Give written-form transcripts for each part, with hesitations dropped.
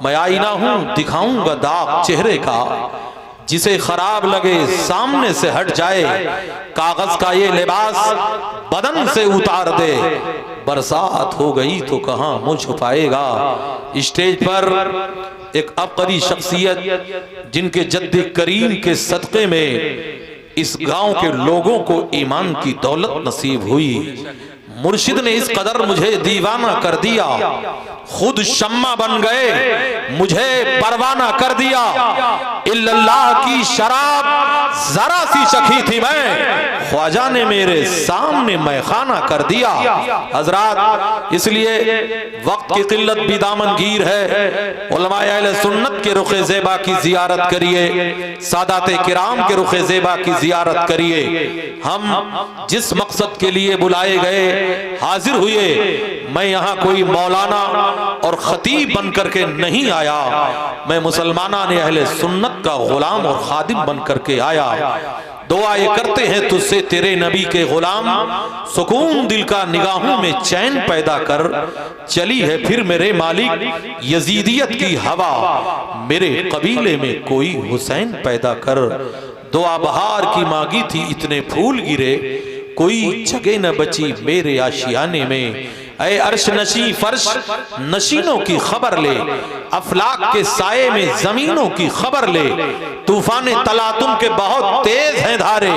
मैं आईना हूं दिखाऊंगा दाग चेहरे का, जिसे खराब लगे सामने से हट जाए, कागज का ये लिबास बदन से उतार दे, बरसात हो गई तो कहां मुंह छुपाएगा। स्टेज पर एक अबकरी शख्सियत जिनके जद्द करीम के सदक़े में इस गांव के लोगों को ईमान की दौलत नसीब हुई। मुर्शिद ने इस कदर मुझे दीवाना कर दिया, खुद शम्मा बन गए, मुझे परवाना कर दिया। इल्लल्लाह की शराब जरा सी चखी थी मैं, ख्वाजा ने मेरे सामने मैखाना कर दिया। हजरात, इसलिए वक्त की किल्लत भी दामनगीर है। उलमाए अहले सुन्नत के रुखे ज़ेबा की जियारत करिए, सादाते किराम के रुखे ज़ेबा की जियारत करिए। हम जिस मकसद के लिए बुलाए गए हाजिर हुए। मैं यहाँ कोई मौलाना और खतीब बन करके नहीं आया, मैं मुसलमाना ने अहले सुन्नत का गुलाम और खादिम बन करके आया। दुआ ये करते हैं तुझसे तेरे नबी के गुलाम, सुकून दिल का निगाहों में चैन पैदा कर, चली है फिर मेरे मालिक यजीदियत की हवा, मेरे कबीले में कोई हुसैन पैदा कर। दुआ बहार की मांगी थी इतने फूल गिरे, कोई जगह न बची मेरे आशियाने में। ऐ अर्श नशी फर्श नशीनों की खबर ले, अफलाक के साये में जमीनों की खबर ले, तूफान तलातुम के बहुत तेज हैं धारे,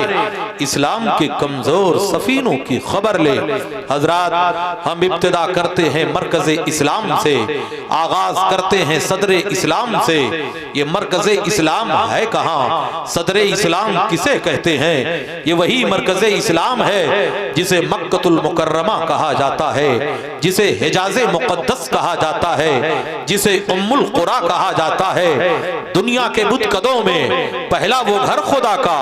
इस्लाम के कमजोर सफीनों की खबर ले। हजरात, हम इब्तिदा करते हैं मरकज़े इस्लाम से, आगाज करते हैं सदरे इस्लाम से। ये मरकज़े इस्लाम है कहाँ, सदरे इस्लाम किसे कहते हैं? ये वही मरकज़े इस्लाम है जिसे मक्कतुल मुकर्रमा कहा जाता है, जिसे हिजाज़े मुक़द्दस कहा जाता है, जिसे उम्मुल कुरा कहा जाता है। दुनिया के बुतकदों में पहला वो घर खुदा का,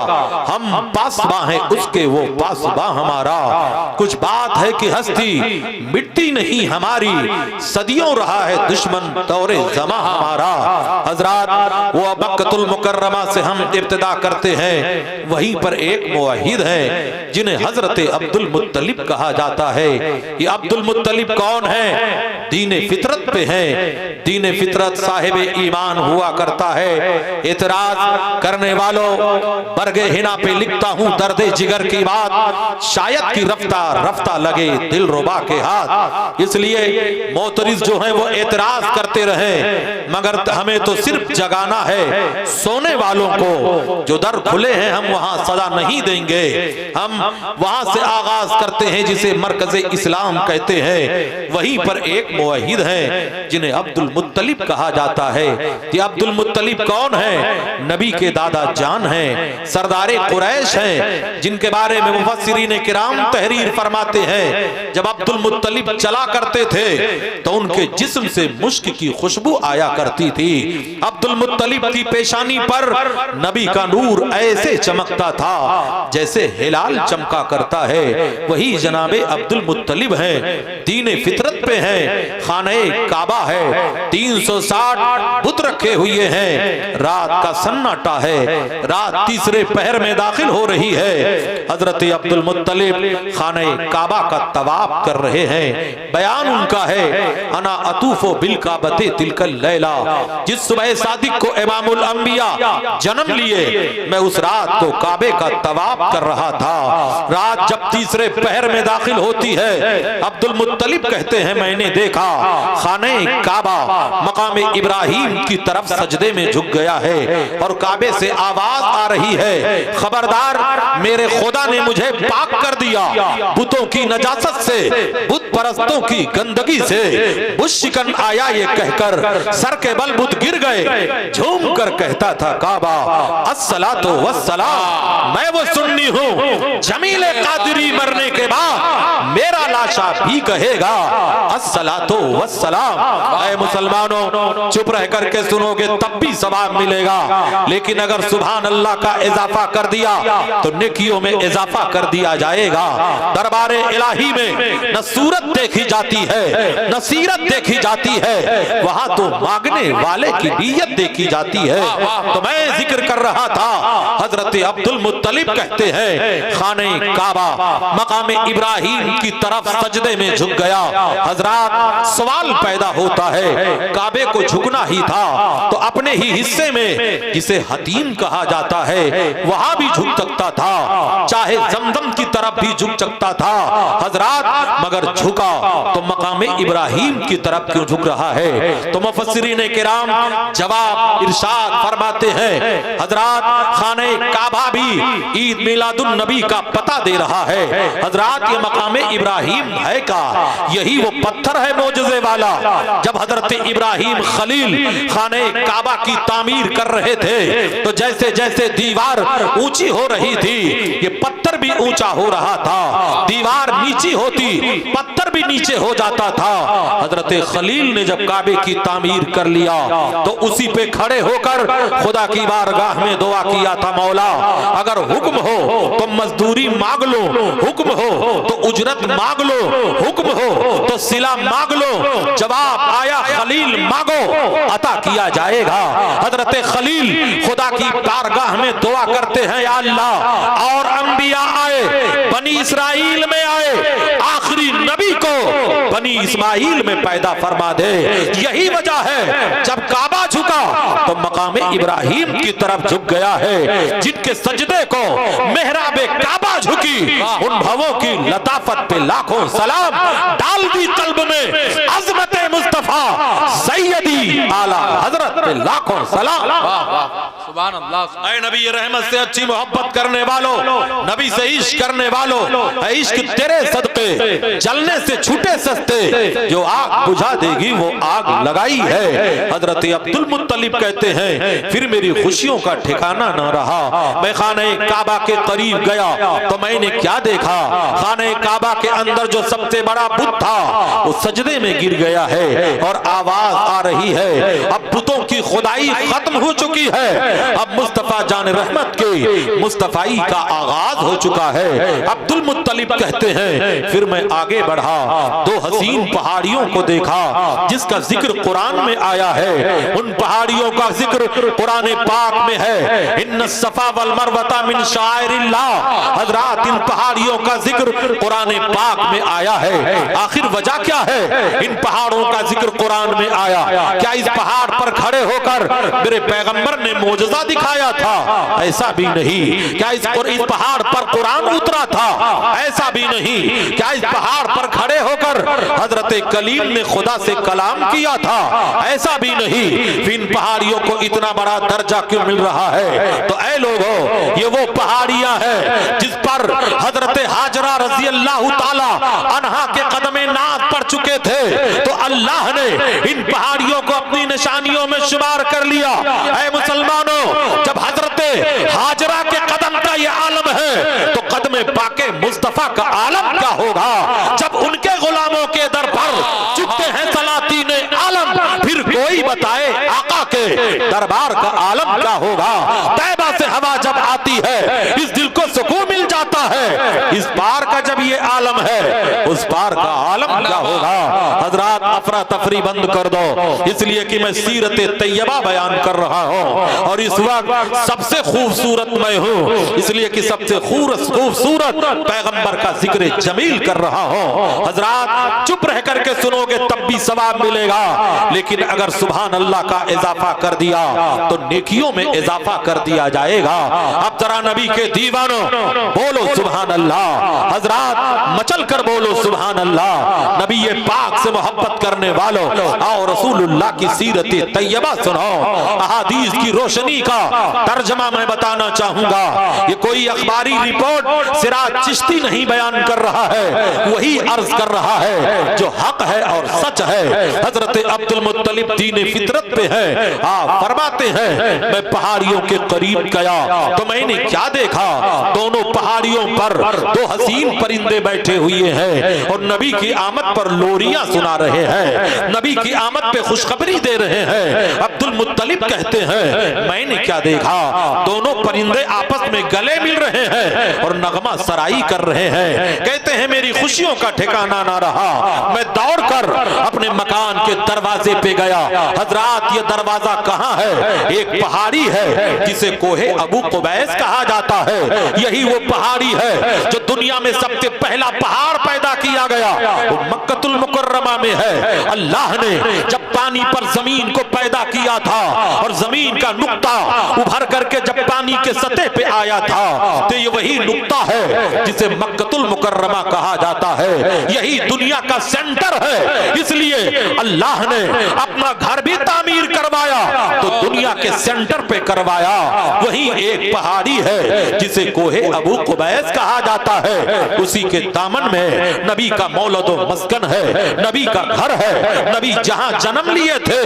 हम पासबा हैं उसके, वो पासबा हमारा। कुछ बात है कि हस्ती मिट्टी नहीं हमारी, सदियों रहा है दुश्मन दौरे ज़मा हमारा। हजरात, वो मक्कतुल मुकर्रमा से हम इब्तिदा करते हैं। वहीं पर एक मुवहिद है जिन्हें हजरत अब्दुल मुत्तलिब कहा जाता है। ये अब्दुल मुत्तलिब कौन है? दीने फितरत पे है। दीने फितरत साहिब ईमान हुआ करता है। इतराज करने वालों, बरगे हिना पे लिखता हूँ दर्दे जिगर की बात, शायद की रफ्ता रफ्ता लगे दिल रुबा के हाथ। इसलिए मोतरिज जो है वो एतराज करते रहे, मगर हमें तो सिर्फ जगाना है सोने वालों को। जो दर खुले हैं हम वहां सदा नहीं देंगे, हम वहां से आगाज करते हैं जिसे मरकज़े इस्लाम कहते हैं। वहीं पर एक मुवहिद है जिन्हें अब्दुल मुत्तलिब कहा जाता है। ये अब्दुल मुत्तलिब कौन है? नबी के दादा जान हैं, सरदारे कुरैश हैं, जिनके बारे में मुफस्सिरीन किराम तहरीर फरमाते हैं जब अब्दुल मुत्तलिब चला करते थे तो उनके जिस्म से मुश्क की खुशबू आया करती थी। अब्दुल मुत्तलिब की पेशानी पर नबी का नूर ऐसे चमकता था जैसे हिलाल चमका करता है। वही जनाबे अब्दुल मुत्तलिब हैं, दीने फितरत पे हैं, खाने काबा है, 360 बुत रखे हुए हैं। रात का सन्नाटा है, रात तीसरे पहर में दाखिल हो रही है। हजरत अब्दुल मुत्तलिब खाने काबा का तवाफ कर रहे हैं। बयान उनका है, अना अतूफो बिल काबते तिलकल लैला, जिस सुबह सादिक को इमामुल अंबिया जन्म लिए मैं उस रात को काबे का तवाफ कर रहा था। रात जब तीसरे पहर में दाखिल होती है, अब्दुल मुत्तलिब कहते हैं मैंने देखा खाने काबा मकाम इब्राहिम की तरफ सजदे में झुक गया है और काबे से आवाज आ रही है, खबरदार मेरे खुदा ने मुझे पाक कर दिया बुतों की नजासत से, बुत परस्तों की गंदगी से। बुत शिकन आया ये कहकर सर के बल बुत गिर गए, झूम कर कहता था काबा अस्सलातु वस्सलाम, मैं वो सुन्नी हूँ जमीले कादरी मरने के बाद मेरा लाशा भी कहेगा अस्सलातु वस्सलाम। ऐ मुसलमानों, चुप रह करके सुनोगे तब भी सवाब मिलेगा, लेकिन अगर सुभान अल्लाह का इजाफा कर दिया तो नेकियों में इजाफा कर दिया जाएगा। दरबारे इलाही में न सूरत देखी जाती है न सीरत देखी जाती है, वहां तो मांगने वाले की काबिलियत देखी जाती है। तो मैं जिक्र कर रहा था, हजरत अब्दुल मुत्तलिब कहते हैं खाने काबा मकाम इब्राहिम की तरफ सजदे में झुक गया। हजरात सवाल पैदा होता है, काबे को झुकना ही था तो अपने ही हिस्से में जिसे हतीम कहा जाता है वहां भी झुक सकता था, चाहे जमजम की तरफ भी झुक सकता था हजरात, मगर झुका तो मकाम इब्राहिम की तरफ क्यों झुक रहा है? तो मुफस्सिरीन किराम जवाब इरशाद फरमाते हैं, हजरात खाने काबा भी ईद मिलादुन नबी का पता दे रहा है। हजरात ये मकाम इब्राहिम है का, यही वो पत्थर है मोजज़े वाला। जब हजरत इब्राहिम खलील खाने काबा की तामीर कर रहे थे तो जैसे जैसे दीवार ऊंची हो रही थी ये पत्थर भी ऊंचा हो रहा था, दीवार नीची होती पत्थर भी नीचे हो जाता था। हजरत खलील ने जब काबे की तामीर कर लिया तो उसी पे खड़े होकर खुदा की बारगाह में दुआ किया था, मौला अगर हुक्म हो तो मजदूरी मांग लो, हुक्म हो तो उजरत मांग लो, हुक्म हो तो सिला मांग लो। जवाब आया खलील मांगो अता किया जाएगा। हजरत खलील खुदा की बारगाह में दुआ करते हैं, या अल्लाह और अंबिया आए बनी इस्राइल में आए, आखिरी नबी को बनी इस्माइल में पैदा फरमा दे। यही वजह है जब काबा झुका तो मकाम इब्राहिम की तरफ झुक गया है। जिनके सजदे को मेहराबे काबा झुकी उन भवों की लताफत पे लाखों सलाम, डाल दी कल्ब में अजमत मुस्तफा सैयदी आला हजरत पे लाखों सलाम। सुभान अल्लाह। ऐ नबी रहमत से अच्छी मोहब्बत करने वालों, नबी से इश्क करने वालों, इश्क तेरे सदके जलने से छूटे सस्ते, जो आग बुझा देगी वो आग लगाई है। हजरत अब्दुल मुत्तलिब कहते हैं फिर मेरी खुशियों का ठिकाना न रहा। मैं खाने काबा के करीब गया तो मैंने क्या देखा, खाने काबा के अंदर जो सबसे बड़ा बुत था वो सजदे में गिर गया है और आवाज आ रही है अब बुतों की खुदाई खत्म हो चुकी है, अब मुस्तफा जान रहमत के मुस्तफाई का आगाज हो चुका है। अब्दुल मुत्तलिब कहते हैं फिर मैं आगे बढ़ा, दो हसीन पहाड़ियों को देखा जिसका जिक्र कुरान में आया है। उन पहाड़ियों का जिक्र कुरान पाक में है, इन्न सफा वल मरवता मिन शाइरिल्लाह। हजरात इन पहाड़ियों का जिक्र कुरान पाक में आया है। आखिर वजह क्या है इन पहाड़ों का जिक्र कुरान में आया? क्या इस पहाड़ पर खड़े होकर मेरे पैगंबर ने मोजज़ा दिखाया था? ऐसा भी नहीं। क्या इस पहाड़ पर कुरान उतरा था? ऐसा भी नहीं। क्या इस पहाड़ पर खड़े होकर हजरत कलीम ने खुदा से कलाम किया था? ऐसा भी नहीं। इन पहाड़ियों को इतना बड़ा दर्जा क्यों मिल रहा है? तो ऐ लोगों ये वो पहाड़ियां हैं जिस पर हजरत हाजरा रजी अल्लाह ताला अन्हा के कदमे नाद पड़ चुके थे, तो अल्लाह ने इन पहाड़ियों को अपनी निशानियों में शुमार कर लिया। ऐ मुसलमानों जब हजरत हाजरा के कदम का ये आलम है तो कदमे पाके मुस्तफा का आलम क्या होगा? जब उनके गुलामों के दर पर चुकते हैं सलातीन आलम, फिर कोई बताए आका के दरबार का आलम क्या होगा? तैबा से हवा जब आती है इस दिल को सुकून मिल जाता है। इस पार का जब ये आलम है उस पार का आलम क्या होगा? हजरात अफरा तफरी बंद कर दो, इसलिए कि मैं सीरत तैयबा बयान कर रहा हूँ और इस वक्त सबसे खूबसूरत मैं हूँ, इसलिए कि सबसे खूबसूरत पैगंबर का जिक्र जमील कर रहा हूँ। हजरात चुप रह करके सुनोगे तब भी सवाब मिलेगा, लेकिन अगर सुभान अल्लाह का इजाफा कर दिया तो नेकियों में इजाफा कर दिया जाएगा। अब जरा नबी के दीवानों बोलो सुभान अल्लाह। हजरात मचल कर बोलो सुभान अल्लाह। नबी ये पाक से मोहब्बत करने वालों और रसूलुल्लाह की सीरत तैयबा सुनो। अहादीस की रोशनी का तर्जमा मैं बताना चाहूंगा। ये कोई अखबारी रिपोर्ट सिराज चिश्ती नहीं बयान कर रहा है, वही अर्ज कर रहा है जो हक है और सच है। हजरत अब्दुल मुत्तलिब दीन फितरत पे है। आप फरमाते हैं मैं पहाड़ियों के करीब गया तो मैंने क्या देखा, दोनों पहाड़ियों पर दो हसीन परिंदे बैठे हुए हैं और नबी की आमद पर लोरियां सुना रहे हैं। हैं, नबी की आमद पे खुशखबरी दे रहे हैं। अब्दुल मुत्तलिब कहते हैं मैंने क्या देखा, दोनों परिंदे आपस में गले मिल रहे हैं और नगमा सराई कर रहे हैं। कहते हैं मेरी खुशियों का ठिकाना ना रहा, मैं दौड़कर अपने मकान के दरवाजे पे गया। हजरात ये दरवाजा कहाँ है? एक पहाड़ी है जिसे कोहे अबू कुबैस कहा जाता है। यही वो पहाड़ी है जो दुनिया में सबसे पहला पहाड़ पैदा किया गया, वो मक्कतुल मुकर्रमा में है। अल्लाह ने जब पानी पर जमीन को पैदा किया था और जमीन का नुक्ता उभर करके जब पानी के सतह पे आया था, तो ये वही नुक्ता है जिसे मक्कतुल मुकर्रमा कहा जाता है। यही दुनिया का सेंटर है, इसलिए अल्लाह ने अपना घर भी तामीर करवाया तो दुनिया के सेंटर पे करवाया। वही एक पहाड़ी है जिसे कोहे अबू कुबैस कहा जाता है। उसी के दामन में नबी का मौलद व मस्कन है, नबी का घर है। नबी जहां जन्म लिए थे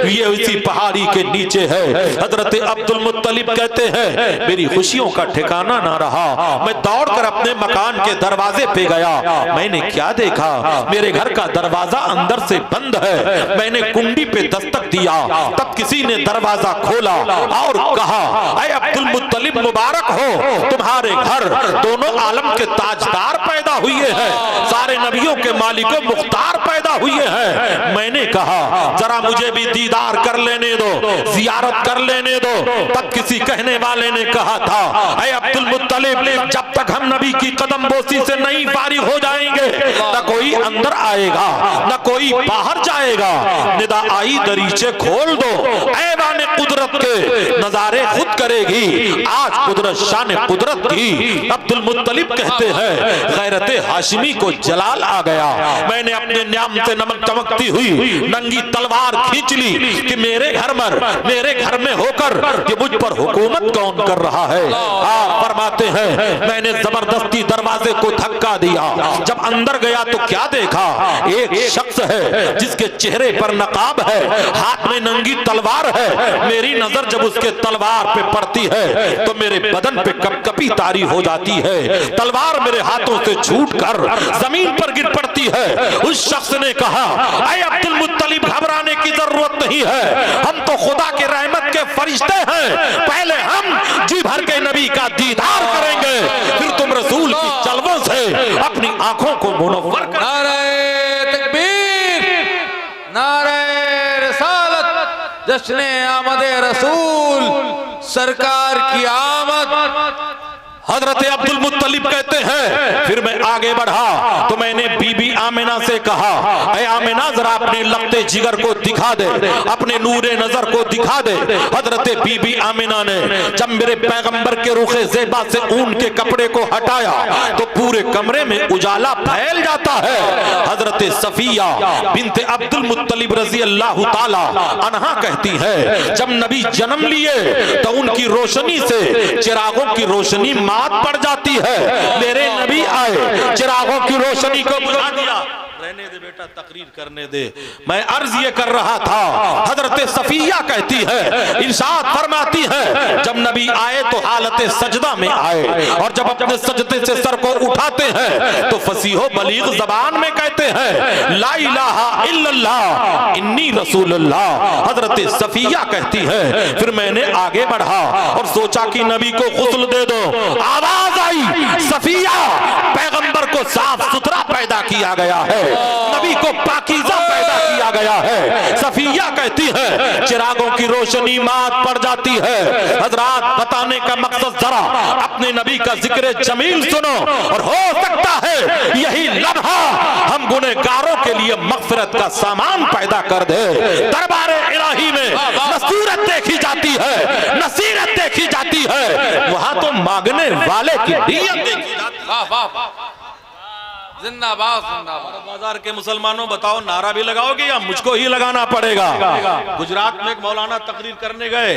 ये उसी पहाड़ी के नीचे है। हजरत अब्दुल मुत्तलिब कहते हैं मेरी खुशियों का ठिकाना ना रहा, मैं दौड़कर अपने मकान के दरवाजे पे गया। मैंने क्या देखा, मेरे घर का दरवाजा अंदर से बंद है। मैंने कुंडी पे दस्तक दिया, तब किसी ने दरवाजा खोला और कहा ऐ अब्दुल मुत्तलिब मुबारक हो, तुम्हारे घर दोनों आलम के ताजदार पैदा हुए हैं, सारे नबियों के मालिको मुख्तार पैदा हुए हैं। मैंने कहा जरा मुझे भी दीदार कर लेने दो, जियारत कर लेने दो। तब किसी कहने वाले ने कहा था ऐ अब्दुल मुत्तलिब, जब तक हम नबी की कदम बोसी से नहीं फारिग हो जाएंगे न कोई अंदर आएगा न कोई बाहर जाएगा। निदा आई दरीचे खोल दो, ऐवाने कुदरत के नजारे खुद करेगी, आज कुदरत शान कुदरत की। अब्दुल मुत्तलिब कहते हैं गैरत हाशिमी को जलाल आ गया। मैंने अपने न्याम से नमक चमकती हुई नंगी तलवार खींच ली कि मेरे घर में होकर ये मुझ पर हुकूमत कौन कर रहा है। आप फरमाते हैं मैंने जबरदस्ती दरवाजे को धक्का दिया, जब अंदर गया तो क्या देखा, एक शख्स है जिसके चेहरे पर नकाब है, हाथ में नंगी तलवार है। मेरी नजर जब उसके तलवार पे पड़ती है तो मेरे बदन पे कपकपी तारी हो जाती है। तलवार मेरे हाथों से छूटकर जमीन पर गिर पड़ती है। उस शख्स ने कहा ऐ अब्दुल मुत्तलिब घबराने की जरूरत नहीं है, हम तो खुदा के रहमत के फरिश्ते हैं। पहले हम जी भर के नबी का दीदार करेंगे, फिर तुम रसूल की चलवों से अपनी आंखों को मुनव्वर कर। नारे तकबीर, नारे रिसालत, जश्ने आमदे रसूल, सरकार की आमद। हजरत अब्दुल मुत्तलिब कहते हैं फिर मैं आगे बढ़ा तो मैंने बीबी आमिना से कहा ऐ आमिना जरा अपने लपटे जिगर को दिखा दे, अपने नूरे नजर को दिखा दे। हजरत बीबी आमिना ने जब मेरे पैगंबर के रुखे ज़ेबा से ऊन के कपड़े को हटाया तो पूरे कमरे में उजाला फैल जाता है। हजरत सफिया बिन्ते अब्दुल मुत्तलिब रजी अल्लाह ताला अन्हा कहती है जब नबी जन्म लिए तो उनकी रोशनी से चिरागों की रोशनी पड़ जाती है। मेरे नबी आए, चिरागों की रोशनी को बुझा दिया। रहने दे बेटा, तकरीर करने दे, मैं अर्ज ये कर रहा था। हजरत सफिया कहती है, इरशाद फरमाती है जब नबी आए तो हालत सजदा में आए और जब अपने सजदे से सर को उठाते हैं तो फसीहो बलीग जबान में कहते हैं ला इलाहा इल्लल्लाह इन्नी रसूलुल्लाह। हजरत सफिया कहती है फिर मैंने आगे बढ़ा और सोचा कि नबी को गुस्ल दे दो। आवाज आई सफिया, पैगंबर को साफ सुथरा पैदा किया गया है, नबी को पाकीज़ा पैदा किया गया है। सफिया कहती है चिरागों की रोशनी मात पड़ जाती है। हजरात बताने का मकसद जरा अपने नबी का जिक्र जमील सुनो और हो सकता है यही लम्हा हम गुनहगारों के लिए मग़फ़िरत का सामान पैदा कर दे। दरबारे इलाही में नसीरत देखी जाती है, नसीरत देखी जाती है, वहां तो मांगने वाले की नीयत देखी जाती है। वाह वाह, जिंदाबाद जिंदाबाद। बाजार के मुसलमानों बताओ नारा भी लगाओगे या मुझको ही लगाना पड़ेगा? गुजरात में एक मौलाना तकरीर करने गए,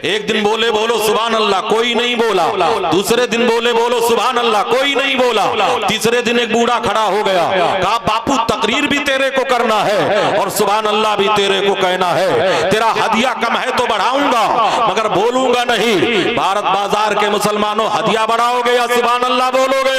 एक दिन बोले बोलो सुभान अल्लाह, कोई नहीं बोला। दूसरे दिन बोले बोलो सुभान अल्लाह, कोई नहीं बोला। तीसरे दिन एक बूढ़ा खड़ा हो गया, कहा बापू तकरीर भी तेरे को करना है और सुभान अल्लाह भी तेरे को कहना है, तेरा हदिया कम है तो बढ़ाऊंगा मगर बोलूंगा नहीं। भारत बाजार के मुसलमानों हदिया बढ़ाओगे या सुभान अल्लाह बोलोगे?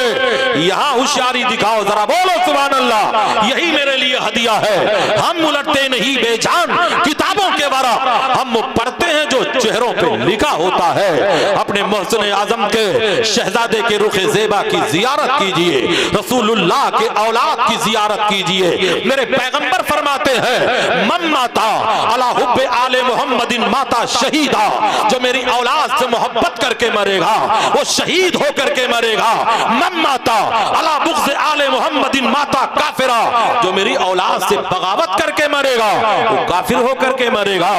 यहाँ होशियारी दिखाओ जरा बोलो सुभान अल्लाह। यही मेरे लिए हदिया है। हम उलटते नहीं बेजान किताबों के बारा, हम पढ़ते हैं जो चेहरों पे लिखा होता है। अपने मोहसिन आजम के शहजादे के रुख ज़ेबा की जियारत कीजिए, रसूलुल्लाह के औलाद की जियारत कीजिए। मेरे पैगंबर फरमाते हैं मन माता अला हुब्बे आले मोहम्मदिन माता शहीदा, जो मेरी औलाद से मोहब्बत करके मरेगा वो शहीद होकर के मरेगा। मन माता अला बुग़्ज़ आले मोहम्मदिन माता काफिरा, जो मेरी औलाद से बगावत करके मरेगा वो काफिर होकर के मरेगा।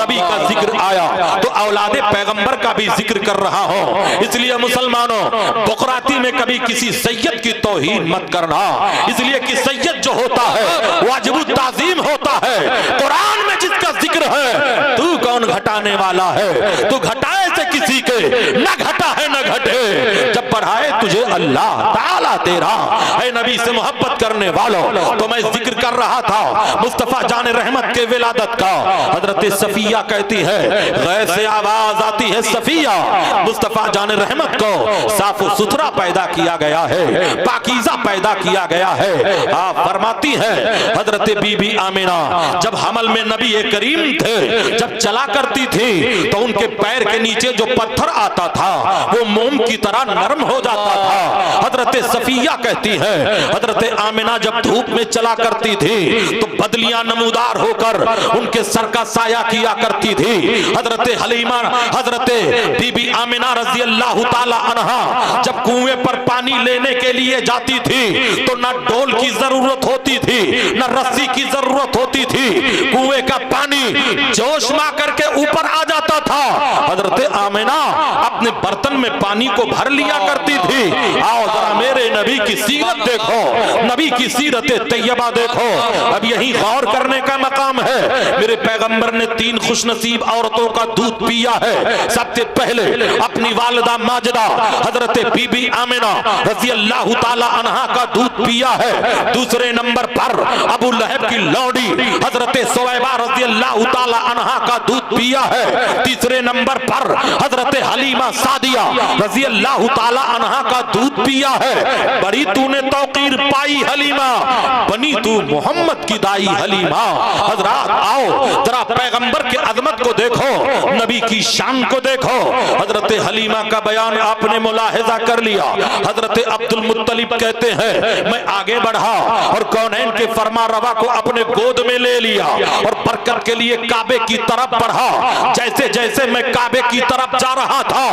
नबी का जिक्र आया तो औलादे पैगंबर का भी जिक्र कर रहा हूं। इसलिए मुसलमानों, बुकराती में कभी किसी सैयद की तौहीन मत करना, इसलिए कि सैयद जो होता है वाजिबुत ताज़ीम होता है। कुरान में जिसका जिक्र है, तू कौन घटाने वाला है? तू घटाए से किसी के न घटा है न घटे, जब बढ़ाए तुझे अल्लाह ताला तेरा। ऐ नबी से मोहब्बत करने वालों, तो मैं जिक्र कर रहा था मुस्तफा जान रहमत के विलादत का। हजरत सफिया कहती है, गैर से आवाज आती है सफिया। मुस्तफा जान रहमत को साफ सुथरा पैदा किया गया है, पाकीज़ा पैदा किया गया है। आप फरमाती है हजरत बीबी आमिना जब हमल में नबी करीम थे, जब चला करती थी तो उनके पैर के नीचे जो पत्थर आता था वो मोम की तरह नरम हो जाता था। हजरत सफिया कहती है हजरत आमिना जब धूप में चला करती थी तो बदलियां नमूदार होकर उनके सर का साया किया करती थी। हजरत हलीमा, हजरत बीबी आमिना रजी अल्लाह ताला अन्हा जब कुएं पर पानी लेने के लिए जाती थी तो न डोल की जरूरत होती थी न रस्सी की जरूरत होती थी। कुएं का पानी जोश मा करके ऊपर आ जाता था। हजरत आमिना अपने बर्तन में पानी को भर लिया करती थी। आओ जरा मेरे नबी की सीरत देखो, नबी की सीरत तैयबा देखो। अब यही गौर करने का मकाम है। मेरे पैगंबर ने 3 खुशनसीब औरतों का दूध पिया है। सबसे पहले अपनी वालिदा माजिदा हजरत बीबी आमिना रजी अल्लाह ताला अन्हा का दूध पिया है। दूसरे नंबर पर अबू लहब की लौड़ी हजरत सुवैबा रजी अल्लाह ताला अन्हा का दूध पिया है। तीसरे नंबर पर हजरत हलीमा सादिया रजी अल्लाह ताला अन्हा का दूध पिया है। बड़ी तूने तौकीर पाई हलीमा, बनी तू मोहम्मद की दाई हलीमा। हजरात आओ जरा पैगंबर के अजमत को देखो, नबी की शान को देखो। हजरत हलीमा का बयान आपने मुलाहिजा कर लिया। हजरत अब्दुल मुत्तलिब कहते हैं मैं आगे बढ़ा और कौनैन के फरमा रवा को अपने गोद में ले लिया और बरकत के लिए काबे की तरफ बढ़ा। जैसे जैसे मैं काबे की तरफ जा रहा था,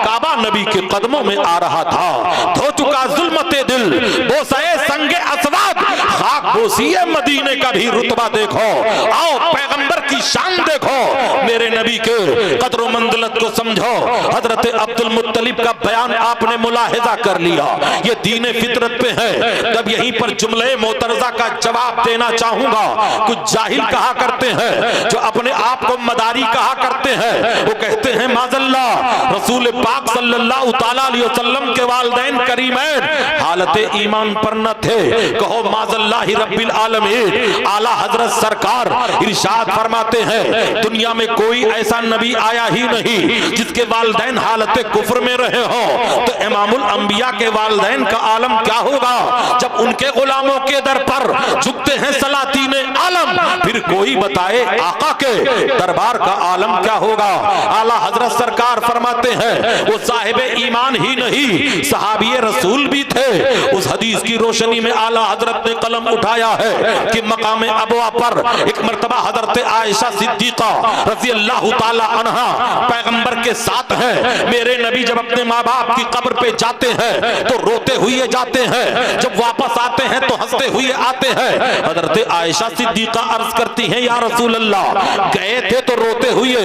काबा नबी के कदमों में आ रहा था। धो चुका जुल्मते दिल, बोसाए संगे असवाद, खाक बोसिए मदीने का भी रुतबा देखो। आओ पैगंबर की शान देखो, मेरे नबी के कदर मंजिलत को समझो। हजरत अब्दुल मुत्तलिब का बयान आपने मुलाहिजा कर लिया, ये दीन फितरत पे है। तब यहीं पर जुमले मोतरजा का जवाब देना चाहूंगा। कुछ जाहिल कहा करते हैं, जो अपने आप को मदारी कहा करते हैं, वो कहते हैं माज़ल्ला रसूल पाक सल्लल्लाहु ताला अलैहि वसल्लम के वालिदैन करीमैन हालत ईमान पर न थे। कहो माज़ल्लाहि रब्बिल आलमीन। आला हजरत सरकार इरशाद फरमाते हैं दुनिया में कोई ऐसा नबी आया ही नहीं जिसके वालिदैन हालत कुफ्र में रहे हो। तो इमामुल अंबिया के वालिदैन का आलम क्या होगा जब उनके गुलामों के दर पर झुकते हैं सलातीने आलम। फिर कोई बताए आका के दरबार का आलम क्या होगा। आला हजरत सरकार फरमाते हैं वो साहिब ईमान ही नहीं सहाबी रसूल भी थे। उस हदीस की रोशनी में आला हजरत ने कलम उठाया है कि मकाम अबवा पर एक मर्तबा हजरत आयशा सिद्दीका रजी अल्लाह ताला अन्हा पैगंबर के साथ हैं। मेरे नबी जब अपने माँ बाप की कब्र पे जाते हैं तो रोते हुए जाते हैं, जब वापस आते हैं तो हंसते हुए आते हैं। हजरत आयशा सिद्दीका अर्ज करती हैं या रसूल अल्लाह, गए थे तो रोते हुए,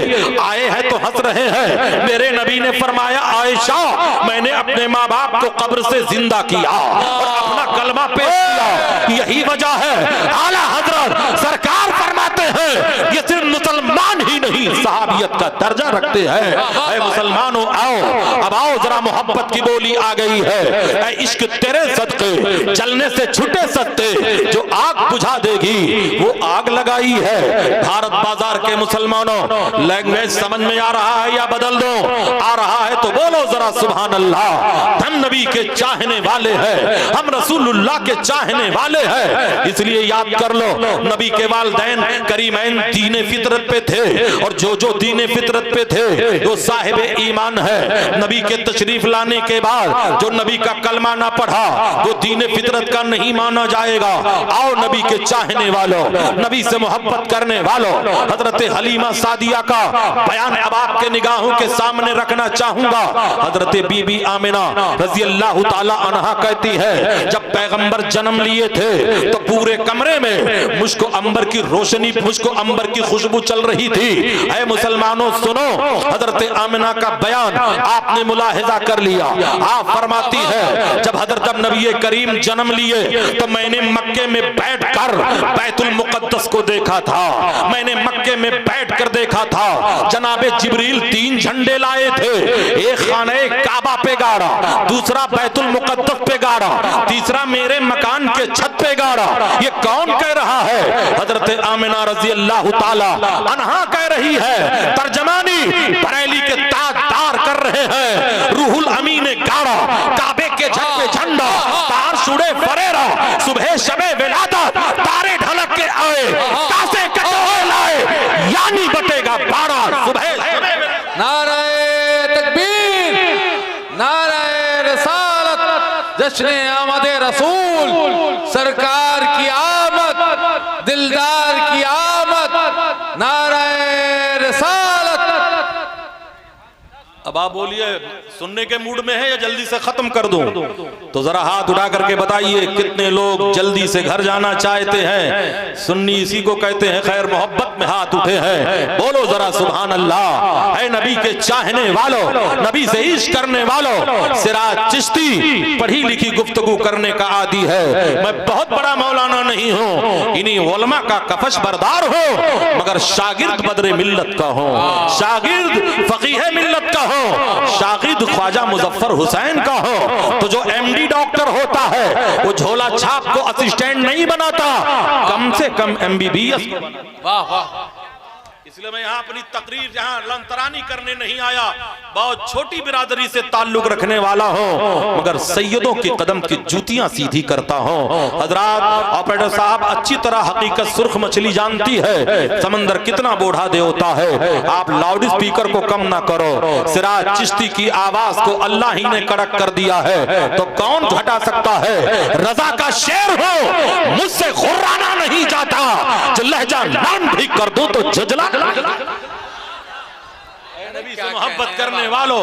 आए हैं तो हंस रहे हैं। मेरे नबी ने फरमाया आयशा मैंने अपने माँ बाप को कब्र से जिंदा किया और अपना कलमा पेश किया। यही वजह है आला हजरत सरकार फरमाते हैं ये सिर्फ मुसलमान ही नहीं नहीं सहाबियत का दर्जा रखते हैं। ऐ मुसलमानों आओ, अब आओ जरा मोहब्बत की बोली आ गई है। ऐ इश्क तेरे सदके जलने से छुटे सकते, जो आग बुझा देगी वो आग लगाई है। भारत बाजार के मुसलमानों, लैंग्वेज समझ में आ रहा है या बदल दो? आ रहा है तो बोलो जरा सुभान अल्लाह। हम नबी के चाहने वाले हैं, हम रसूलुल्लाह के चाहने वाले हैं, इसलिए याद कर लो नबी के वालिदैन करीमैन दीने फितरत पे थे, और जो जो दीने फितरत पे थे वो साहिब ईमान है। नबी के तशरीफ लाने के बाद जो नबी का कलमा ना पढ़ा वो दीने फितरत का नहीं माना जाएगा। आओ नबी के चाहने वालों, नबी से मोहब्बत करने वालों, हजरत हलीमा सादिया का बयान अब आपके निगाहों के सामने रखना चाहूंगा। हजरत बीबी आमिना रजी अल्लाह ताला अन्हा कहती है, जब पैगंबर जन्म लिए थे तो पूरे कमरे में मुझको अंबर की रोशनी, मुझको अंबर की खुशबू चल रही थी। ऐ मुसलमानों सुनो, हजरत आमिना का बयान आपने मुलाहिजा कर लिया। आप फरमाती है, जब हजरत नबी करीम जन्म लिए तो मैंने मक्के में बैठकर बैतुल मुकद्दस को देखा था। मैंने मक्के में बैठकर देखा था, जनाबे जिब्रील 3 झंडे लाए थे, एक खाने काबा पे गाड़ा, दूसरा बैतुल मुकद्दस पे गाड़ा, तीसरा मेरे मकान के छत पे गाड़ा। ये कौन कह रहा है? हजरत आमिना रजी अल्लाह ताला अन्हा कह रही है। तर्जमानी बरेली के ताजदार कर रहे हैं, रूहुल अमी ने गाड़ा काबे के छत पे झंडा, तार शुड़े फरेरा, सुबह शबे विलादत, तारे ढलक के आए, कासे कटोरे लाए, यानी बटेगा 12 सुबह। नारे तकबीर, नारे रिसालत, जश्ने आमदे रसूल, सरकार की आमद, दिलदार की आमद, नारे रिसालत। अब आप बोलिए सुनने के मूड में है या जल्दी से खत्म कर दूं? तो जरा हाथ उठा करके बताइए कितने लोग जल्दी से घर जाना चाहते हैं? सुन्नी इसी को कहते हैं, खैर मोहब्बत में हाथ उठे हैं, बोलो जरा सुभान अल्लाह। ऐ नबी के चाहने वालों, नबी से इश्क करने वालों, सिराज चिश्ती पढ़ी लिखी गुफ्तगू करने का आदी है। मैं बहुत बड़ा मौलाना नहीं हूँ, इन्हीं उलमा का कफश बरदार हो, मगर शागिर्द बदरे मिल्लत का हो, शागिर्द फकीह मिल्लत का हो, शागिर्द ख्वाजा मुजफ्फर हुसैन का हो। तो जो एमडी डॉक्टर होता है वो झोला छाप को असिस्टेंट नहीं बनाता, कम से कम एमबीबीएस। वाह वाह, इसलिए मैं यहाँ अपनी तकरीर यहाँ लंतरानी करने नहीं आया, बहुत छोटी बिरादरी से ताल्लुक रखने वाला हूँ, मगर सैयदों के कदम की जूतियां सीधी करता हूँ। हजरात, ऑपरेटर साहब अच्छी तरह हकीकत सुर्ख मछली जानती है, समंदर कितना बूढ़ा देवता है। आप लाउड स्पीकर को कम ना करो, सिराज चिश्ती की आवाज को अल्लाह ही ने कड़क कर दिया है, तो कौन घटा सकता है? रजा का शेर हो, मुझसे खुर्राना नहीं जाता, जो लहजा नाम भी कर दो तो झुजला। नबी से मोहब्बत करने वालों,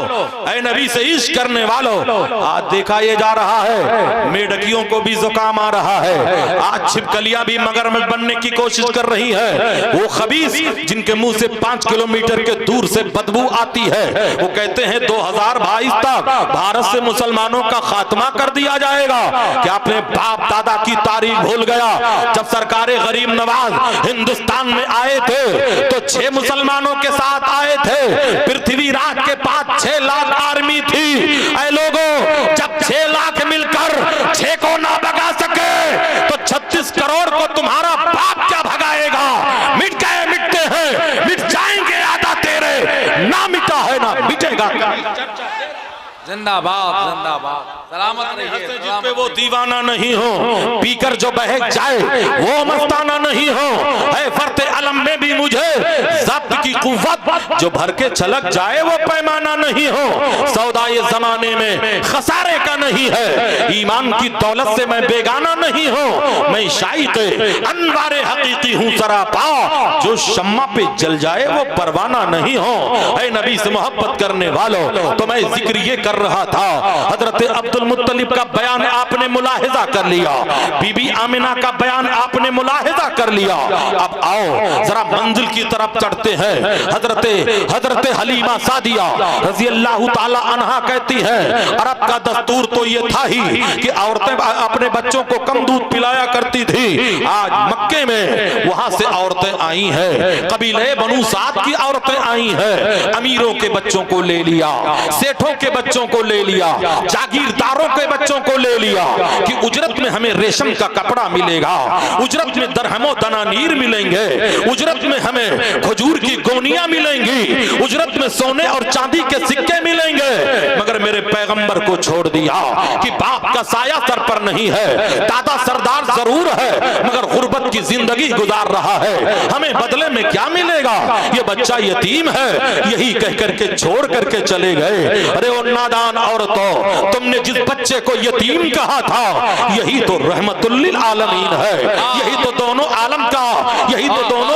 ऐ नबी से इश्क करने वालों, आज देखा ये जा रहा है मेढकियों को भी जुकाम आ रहा है, आज छिपकलियां भी मगरमच्छ बनने की कोशिश कर रही है। वो खबीस जिनके मुंह से 5 किलोमीटर के दूर से बदबू आती है, वो कहते हैं 2022 तक भारत से मुसलमानों का खात्मा कर दिया जाएगा। क्या अपने बाप दादा की तारीख भूल गया? जब सरकारे गरीब नवाज हिंदुस्तान में आए थे तो 6 मुसलमानों के साथ आए थे, पृथ्वीराज के पास 6 लाख आर्मी थी। ऐ लोगों, जब 6 लाख मिलकर 6 को ना भगा सके तो 36 करोड़ को तुम्हारा बाप क्या भगाएगा? मिट गए मिटते हैं, मिट जाएंगे आधा तेरे, ना मिटा है ना मिटेगा। जिंदाबाद जिंदाबाद, सलामत रहिए। जिस पे वो दीवाना नहीं हो, पीकर जो बहक जाए वो मस्ताना नहीं हो। है फर्ते अलम में भी मुझे ज़ब्त की कुव्वत, जो भर के छलक जाए वो पैमाना नहीं हो। सौदा ये जमाने में खसारे का नहीं है, ईमान की दौलत से मैं बेगाना नहीं हूँ। मैं शाइक़े अनवारे हकीकी हूँ सरापा, जो शम्मा पे जल जाए वो परवाना नहीं हो। है नबी से मोहब्बत करने वालों, तो मैं जिक्र ये कर रहा था। हजरत अब्दुल मुत्तलिब का बयान आपने मुलाहिजा कर लिया, बीबी आमिना का बयान आपने मुलाहिजा कर लिया। अब आओ जरा मंजिल की तरफ चढ़ते हैं। हजरत हलीमा सादिया रजी अल्लाह ताला अन्हा कहती है, अरब का दस्तूर तो ये था ही कि औरतें अपने बच्चों को कम दूध पिलाया करती थी। आज मक्के में वहां से औरतें आई हैं, कबीले बनु साद की औरतें आई हैं, अमीरों के बच्चों को ले लिया, सेठों के बच्चों को ले लिया, जागीरदारों के बच्चों को ले लिया कि उजरत में हमें रेशम का कपड़ा मिलेगा, उजरत में दरहमो दनानीर मिलेंगे, उजरत में हमें खजूर की गोनियां मिलेंगी, उजरत में सोने और चांदी के सिक्के मिलेंगे। मगर मेरे पैगंबर को छोड़ दिया कि बाप का साया सर पर नहीं है, दादा सरदार जरूर है मगर गुर्बत की जिंदगी गुजार रहा है, हमें बदले में क्या मिलेगा, ये बच्चा यतीम है, यही कह करके छोड़ करके चले गए। अरे ओ नादान औरतों, तुमने जिस बच्चे को यतीम कहा था यही तो रहमतुल्लिल आलमीन है, यही तो दोनों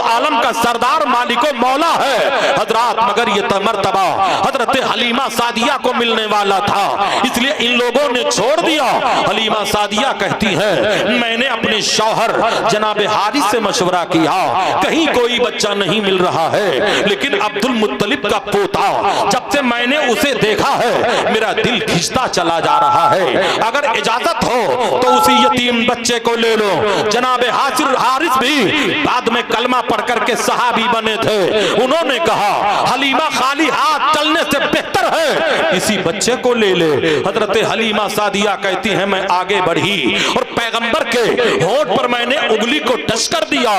आलम का सरदार मालिको मौला है हजरात। मगर ये मर्तबा हजरत हलीमा सादिया को मिलने वाला था, इसलिए इन लोगों ने छोड़ दिया। हलीमा सादिया कहती है, मैंने अपने शौहर जनाबे हारिस से मशवरा किया, कहीं कोई बच्चा नहीं मिल रहा है, लेकिन अब्दुल मुत्तलिब का पोता जब से मैंने उसे देखा है मेरा दिल खिंचता चला जा रहा है। अगर इजाजत हो तो उसी यतीम बच्चे को ले लो। जनाबे हारिस भी बाद में कलमा पढ़ करके सहाबी बने थे, उन्होंने कहा हलीमा खाली हाथ चलने से बेहतर है इसी बच्चे को ले ले। हजरत हलीमा सादिया कहती है, मैं आगे बढ़ी और पैगंबर के होंठ पर मैंने उंगली को टच कर दिया,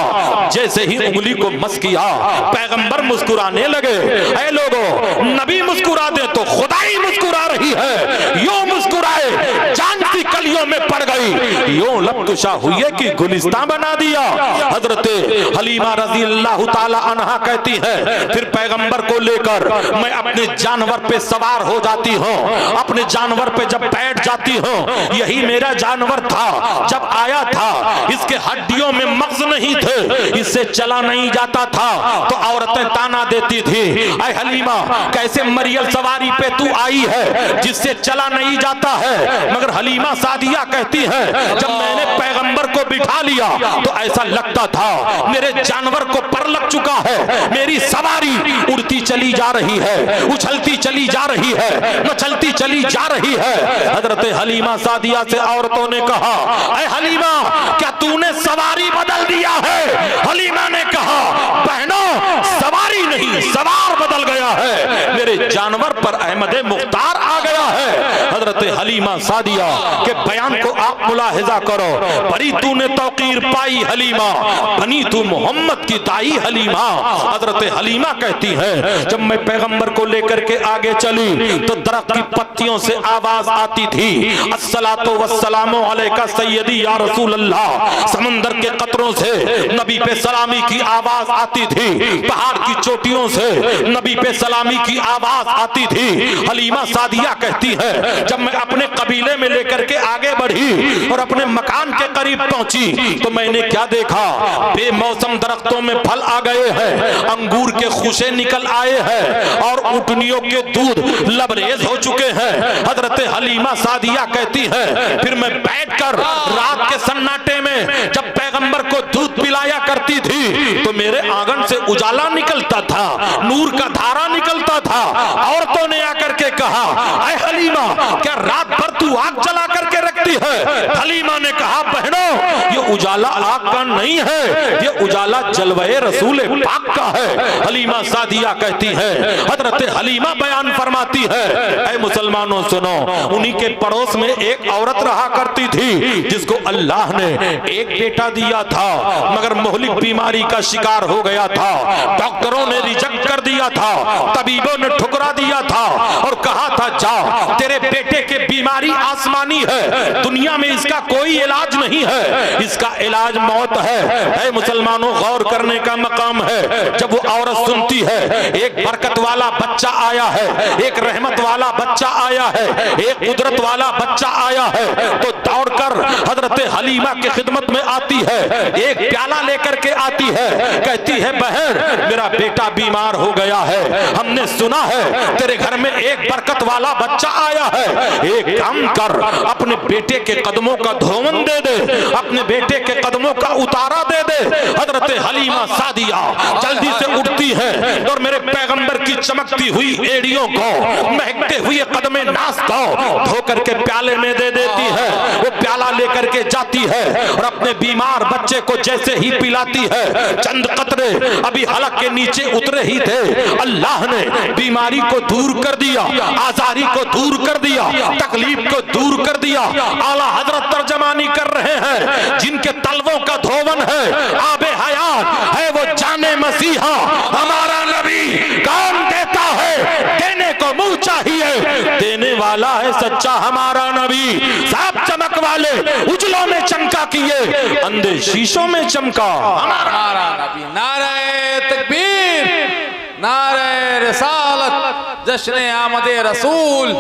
जैसे ही उंगली को मस किया पैगंबर मुस्कुराने लगे। ऐ लोगों, नबी मुस्कुरा दे तो खुदाई मुस्कुरा रही है, यूं मुस्कुराए जान की कलियों में पड़ गई, यूं लबकुशा हुई कि गुलिस्तान बना दिया। हजरत हलीमा रजी अल्लाह ताला अन्हा कहती है, फिर पैगंबर को लेकर मैं अपने जानवर पे सवार हो जाती हूँ, अपने जानवर पे जब बैठ जाती हूँ, यही मेरा जानवर था जब आया था, इसके हड्डियों में मगज नहीं थे, इससे चला नहीं जाता था, तो औरतें ताना देती थी, ऐ हलीमा कैसे मरियल सवारी पे तू आई है जिससे चला नहीं जाता है। मगर हलीमा सादिया कहती है, जब मैंने पैगंबर को बिठा लिया तो ऐसा लगता था मेरे जानवर को पर लग चुका है, मेरी सवारी उड़ती चली जा रही है, उछलती चली जा रही है, मचलती चली जा रही है। हजरत हलीमा सादिया से औरतों ने कहा, ऐ हलीमा क्या तूने सवारी बदल दिया है? हलीमा ने कहा, बहनों सवारी नहीं सवार बदल गया है, मेरे जानवर पर अहमद मुख्तार आ गया है। हजरत हलीमा सादिया के बयान को आप मुलाहिजा करो, बड़ी तूने तौकीर पाई हलीमा, बनी तू मोहम्मद की दाई हलीमा। हजरत हलीमा कहती है, जब मैं पैगंबर को लेकर के आगे चली तो दरख्त की पत्तियों से आवाज आती थी, अस्सलातु वस्सलामु अलैका सय्यदी या रसूल अल्लाह। समंदर के कतरों से नबी पे सलामी की आवाज आती थी, पहाड़ की चोटियों से नबी पे सलामी की आवाज आती थी। हलीमा सादिया कहती है, जब मैं अपने कबीले में लेकर के आगे बढ़ी और अपने मकान के करीब पहुंची तो मैंने क्या देखा, बेमौसम दरख्तों में फल आ गए हैं, अंगूर के खुशे निकल आए हैं और ऊँटनियों के दूध लबरेज हो चुके हैं। हजरत हलीमा सादिया कहती है, फिर मैं बैठकर रात के सन्नाटे में जब पैगंबर को दूध पिलाया करती थी तो मेरे आंगन से उजाला निकलता था, नूर का धारा निकलता था। औरतों ने आकर के कहा, ऐ हलीमा क्या रात भर तू आग जला करके रखती है? हलीमा ने कहा, बहनों ये उजाला आग का नहीं है, ये उजाला जलवे रसूल पाक का है। हलीमा सादिया कहती है, हजरत हलीमा बयान फरमाती है, ऐ मुसलमानों सुनो, उन्हीं के पड़ोस में एक औरत रहा करती थी जिसको अल्लाह ने एक बेटा दिया था मगर मोहलिक बीमारी का शिकार हो गया था। डॉक्टरों ने रिजेक्ट कर दिया था, तबीबों ने ठुकरा दिया था और कहा था, जा तेरे बेटे के बीमारी आसमानी है, दुनिया में इसका कोई इलाज नहीं है, इसका इलाज मौत है। ऐ मुसलमानों, गौर करने का मकाम है। जब वो औरत सुनती है एक बरकत वाला बच्चा आया है, एक रहमत वाला बच्चा आया है, एक कुदरत वाला बच्चा आया है, तो दौड़कर हजरत हलीमा की खिदमत में आती है, एक प्याला लेकर के आती है, कहती है बहन मेरा बेटा बीमार हो गया है, हमने सुना है तेरे घर में एक बरकत वाला बच्चा आया है, एक काम कर अपने बेटे के कदमों का धोवन दे दे, अपने बेटे के कदमों का उतारा दे दे। हजरत हलीमा सादिया जल्दी से उठती है और मेरे पैगंबर की चमकती हुई एड़ियों को, महकते हुए कदमे नास को धो करके प्याले में दे देती है। वो प्याला लेकर के जाती है और अपने बीमार बच्चे को जैसे ही पिलाती है, चंद कतरे अभी हलक के नीचे उतरे ही थे, अल्लाह ने बीमारी को दूर कर दिया, आजारी को दूर कर दिया, तकलीफ को दूर कर दिया। आला हजरत तर्जमानी कर रहे हैं, जिनके तलवों का धोवन है, आबे हयात है, वो जाने मसीहा हमारा नबी। कौन देता है? देने को मुंह चाहिए, देने वाला है सच्चा हमारा नबी। साफ चमक वाले उजलों में चमका किए, अंधे शीशों में चमका हमारा नबी। नारे तकबीर, नारे रिसालत, जश्न आमदे रसूल,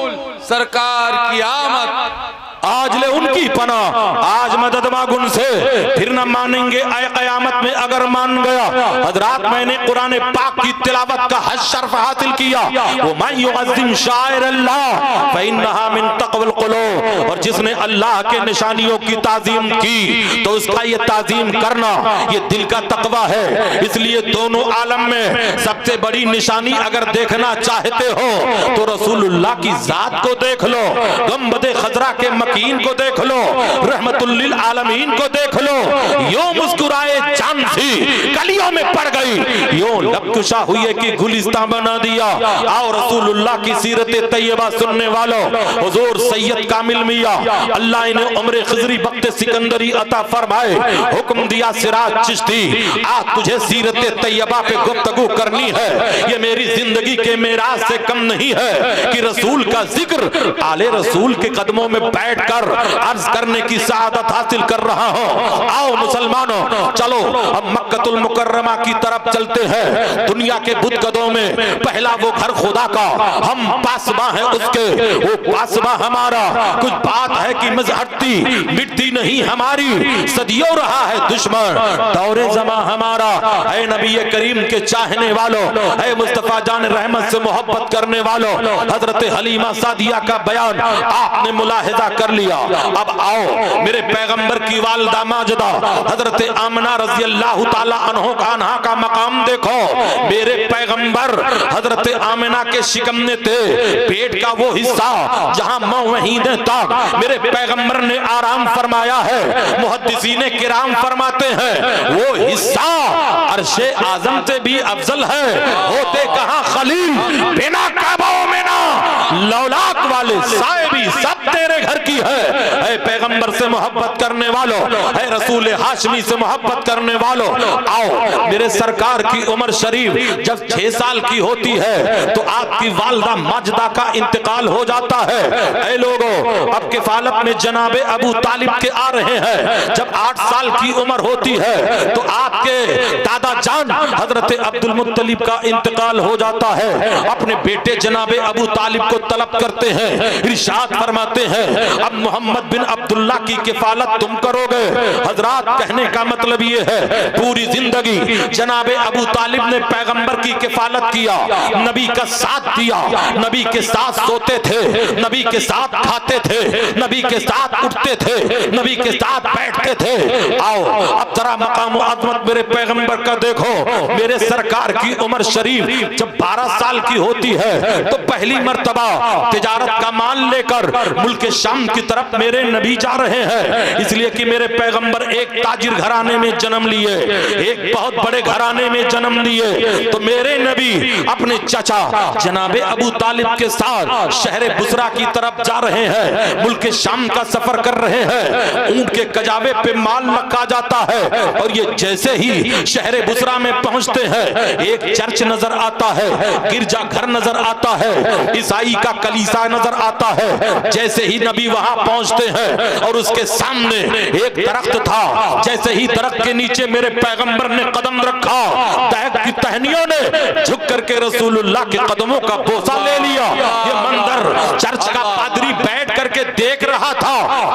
सरकार की आमद। आज ले उनकी पना, आज मदद मांग से, फिर न मानेंगे आए कयामत में अगर मान गया। हजरात, मैंने कुरान पाक की तिलावत का हज शर्फ हासिल किया। वो मन युअज़्ज़िम शाइर अल्लाह फ़इन्नहा मिन तक़वल क़ुलूब, और जिसने अल्लाह के निशानियों की ताज़ीम की तो उसका ये ताज़ीम करना ये दिल का तक़वा है। इसलिए दोनों आलम में सबसे बड़ी निशानी अगर देखना चाहते हो तो रसूलुल्लाह की जात को देख लो, गुंबद खजरा के मकीन को देख लो, रहमतुल लिल आलमीन को देख लो। यूं मुस्कुराए चांसी कलियों में पड़ गई, यूं लबकुशा हुई कि गुलिस्तान बना दिया। आओ रसूलुल्लाह की सीरत तैयबा सुनने वालों, हुजूर सैयद कामिल मियां अल्लाह इन्हें उम्र खिजरी वक्त सिकंदरी अता फरमाए, हुक्म दिया सिराज चिश्ती आज तुझे सीरत तैयबा पे गुफ्तगू करनी है। ये मेरी जिंदगी के मेराज से कम नहीं है कि रसूल का जिक्र आले रसूल के कदमों में बैठ कर अर्ज करने की सआदत हासिल कर रहा हूं। आओ मुसलमानों, चलो हम मक्कतुल मुकर्रमा की तरफ चलते हैं। दुनिया के बुतगदों में पहला वो घर खुदा का, हम पासबा हैं उसके, वो पासबा हमारा। कुछ बात है कि मजहरती मिटती नहीं हमारी, सदियों रहा है दुश्मन दौरे जमा हमारा। ऐ नबी करीम के चाहने वालों, ऐ मुस्तफा जान रहमत से मोहब्बत करने वालों, हजरत हलीमा सादिया का बयान आपने मुलाहिजा कर लिया। अब आओ मेरे पैगंबर की वालिदा माजिदा हजरत आमना रज़ी अल्लाह ताला अन्हा का मकाम देखो। मेरे पैगंबर हजरत आमना के शिकमने थे, पेट का वो हिस्सा जहां 9 महीने तक मेरे पैगंबर ने आराम फरमाया है। मुहद्दिसीने किराम फरमाते हैं वो हिस्सा अर्शे आजम से भी अफजल है। होते कहां खलील बिना काबाओं में ना, लौलाक वाले साए भी सब तेरे घर की है। ऐ पैगंबर से मोहब्बत करने वालों, ऐ रसूल हाशमी से मोहब्बत करने वालों, आओ मेरे सरकार की उम्र शरीफ जब 6 साल की होती है तो आपकी वालिदा माजिदा का इंतकाल हो जाता है। ऐ लोगों, अब किफालत में जनाबे अबू तालिब के आ रहे हैं। जब 8 साल की उम्र होती है तो आपके दादा जान हजरत अब्दुल मुत्तलिब का इंतकाल हो जाता है। अपने बेटे जनाबे अबू तालिब को तलब करते हैं, इरशाद फरमाते हैं अब मोहम्मद बिन अब्दुल्ला की किफालत तुम करोगे। हजरात, कहने का मतलब ये है पूरी जिंदगी जनाबे अबू तालिब ने पैगंबर की किफालत किया, नबी का साथ दिया, नबी के साथ सोते थे, नबी के साथ खाते थे, नबी के साथ उठते थे, नबी के साथ बैठते थे। आओ अब जरा मकाम अज़मत मेरे पैगंबर का देखो। मेरे सरकार की उम्र शरीफ जब 12 साल की होती है तो पहली मर्तबा तिजारत का माल लेकर मुल्क शाम की तरफ मेरे नबी जा रहे हैं। इसलिए कि मेरे पैगंबर एक ताजिर घराने में जन्म लिए, एक बहुत बड़े घराने में जन्म लिए, तो मेरे नबी अपने चाचा जनाबे अबू तालिब के साथ शहर बुसरा की तरफ जा रहे हैं, मुल्क शाम का सफर कर रहे हैं। ऊंट के कजावे पे माल रखा जाता है और ये जैसे ही शहर बुसरा में पहुंचते हैं एक चर्च नजर आता है, गिरजा घर नजर आता है, ईसाई का कलीसा नजर आता है। जैसे ही नबी वहां पहुंचते हैं और उसके सामने एक दरख्त था, जैसे ही दरख्त के नीचे मेरे पैगंबर ने कदम रखा, दहक की टहनियों ने झुक करके रसूलुल्लाह के कदमों का बोसा ले लिया। ये मंजर चर्च का पादरी बैठ करके देख रहा था।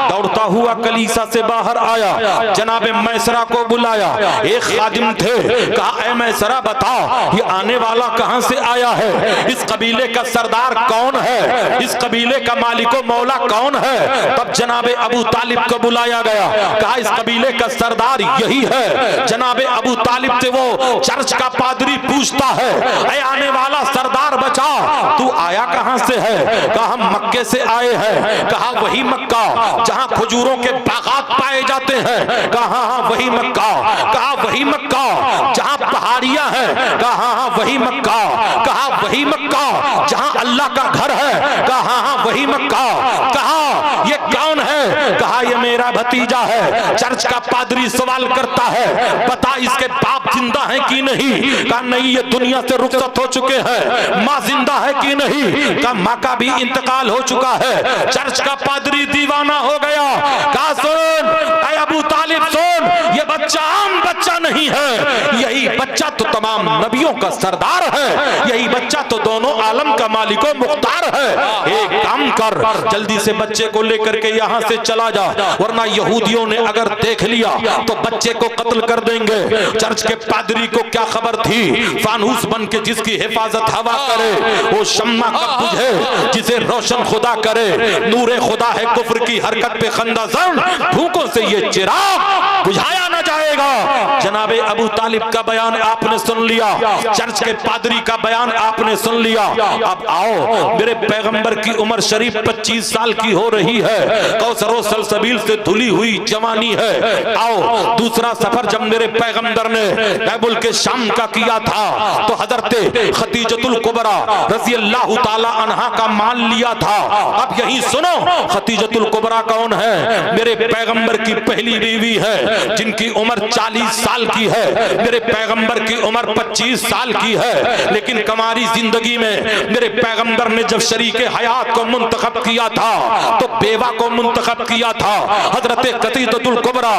दौड़ता हुआ कलीसा से बाहर आया, जनाबे मैसरा को बुलाया। एक खादिम थे, कहा ऐ मैसरा बता ये आने वाला कहां से आया है, इस कबीले का सरदार कौन है, इस कबीले का मालिको मौला कौन है। तब जनाबे अबू तालिब को बुलाया गया, कहा इस कबीले का सरदार यही है। जनाबे अबू तालिब से वो चर्च का पादरी पूछता है, ऐ आने वाला सरदार बचा तू आया कहां से है। कहा हम मक्के से आए हैं। कहा वही मक्का जहां खजूरों के बागात पाए जाते हैं। कहा हाँ वही मक्का। कहा वही मक्का जहां पहाड़ियां हैं। कहा हाँ वही मक्का। कहा वही मक्का जहां अल्लाह का घर है। कहा हाँ वही मक्का। कहा ये कौन है। कहा ये मेरा भतीजा है। चर्च का पादरी सवाल करता है, बता इसके बाप जिंदा है कि नहीं। कहा नहीं ये दुनिया से रुखसत हो चुके हैं। माँ जिंदा है कि नहीं। कहा माँ का भी इंतकाल हो चुका है। चर्च का पादरी दीवाना हो गया। कहा सुन ऐ अबू तालिब सुन, ये बच्चा आम बच्चा नहीं है, यही बच्चा तो तमाम नबियों का सरदार है, यही बच्चा तो दोनों आलम का मालिको मुख्तार है। एक काम कर, जल्दी से बच्चे को लेकर के यहाँ से चला जा, वरना यहूदियों ने अगर देख लिया तो बच्चे को कत्ल कर देंगे। चर्च के पादरी को क्या खबर थी, फानूस बन के जिसकी हिफाजत हवा करे वो शम्मा कब बुझे जिसे रोशन खुदा करे। नूरे खुदा है कुफ्र की हरकत पे खंदाजन, भूखों से ये चिराग बुझाया न जाएगा। जनाबे अबू तालिब का बयान आपने सुन लिया, चर्च के पादरी का बयान आपने सुन लिया। अब आओ, मेरे पैगंबर की उम्र शरीफ 25 साल की हो रही है, कौसरो सलसबील से धुली हुई जवानी है। आओ दूसरा सफर जब मेरे पैगंबर ने बैबुल के शाम का किया था तो हजरत खतीजतुल कुबरा रज़ी अल्लाह ताला अन्हा का मान लिया था। अब यही सुनो, खतीजतुल कुबरा कौन है। मेरे पैगंबर की पहली बीवी है जिनकी उम्र 40 साल की है, मेरे पैगंबर की उम्र 25 साल की है। लेकिन कमारी जिंदगी में मेरे पैगंबर ने जब शरीके हयात को मुंतखब किया था तो बेवा को मुंतखब किया था। हजरत खतीजतुल कुबरा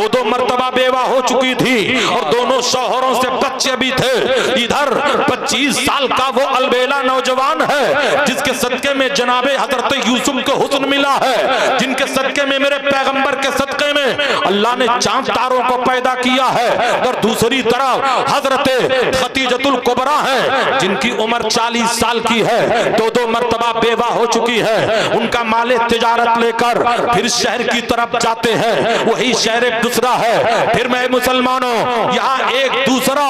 दो मर्तबा बेवा हो चुकी थी और दोनों शौहरों से बच्चे भी थे। इधर 25 साल का वो अलबेला नौजवान है जिसके सदके में जनाबे हजरत यूसुफ को हुस्न मिला है, जिनके सदके में मेरे पैगंबर के सदके में अल्लाह ने चांद तारों को पैदा किया है। और दूसरी तरफ हजरत खतीजतुल कुबरा है जिनकी उम्र 40 साल की है, दो मर्तबा बेवा हो चुकी है। उनका माले तिजारत लेकर फिर शहर की तरफ जाते हैं, वही शहर दूसरा है। फिर मैं मुसलमानों यहाँ एक दूसरा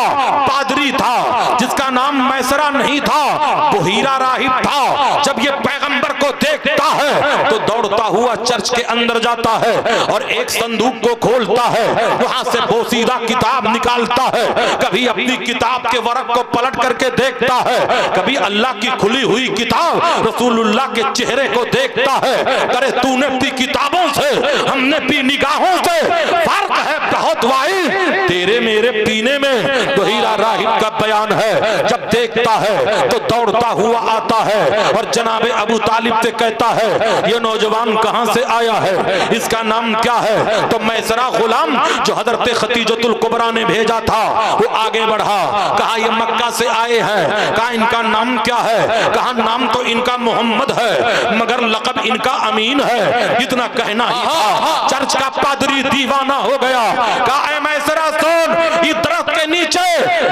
पादरी था जिसका नाम मैसरा नहीं था, बुहीरा राहिब था। जब ये पैगंबर को देखता है तो दौड़ता हुआ चर्च के अंदर जाता है और एक संदूक को खोलता है, वहां से बोसीदा किताब निकालता है। कभी अपनी किताब के वरक को पलट करके देखता है, कभी अल्लाह की खुली हुई किताब रसूलुल्लाह के चेहरे को देखता है। अरे तूने अपनी किताबों से, हमने अपनी निगाहों से, फर्क है बहुत वाहिद तेरे मेरे पीने में। बुहीरा राहिब का बयान है, जब देखता है तो दौड़ता हुआ आता है और जनाबे अबू तालिब से कहता है ये नौजवान कहां से आया है, इसका नाम क्या है। तो मैसरा गुलाम जो हजरत खतीजतुल कुबरा ने भेजा था वो आगे बढ़ा, कहा ये मक्का से आए हैं। कहा इनका नाम क्या है। कहा नाम तो इनका मोहम्मद है मगर लक़ब इनका अमीन है। इतना कहना ही था, चर्च का पादरी दीवाना हो गया। कहा ऐ मैसरा सुन, इस दरख्त के नीचे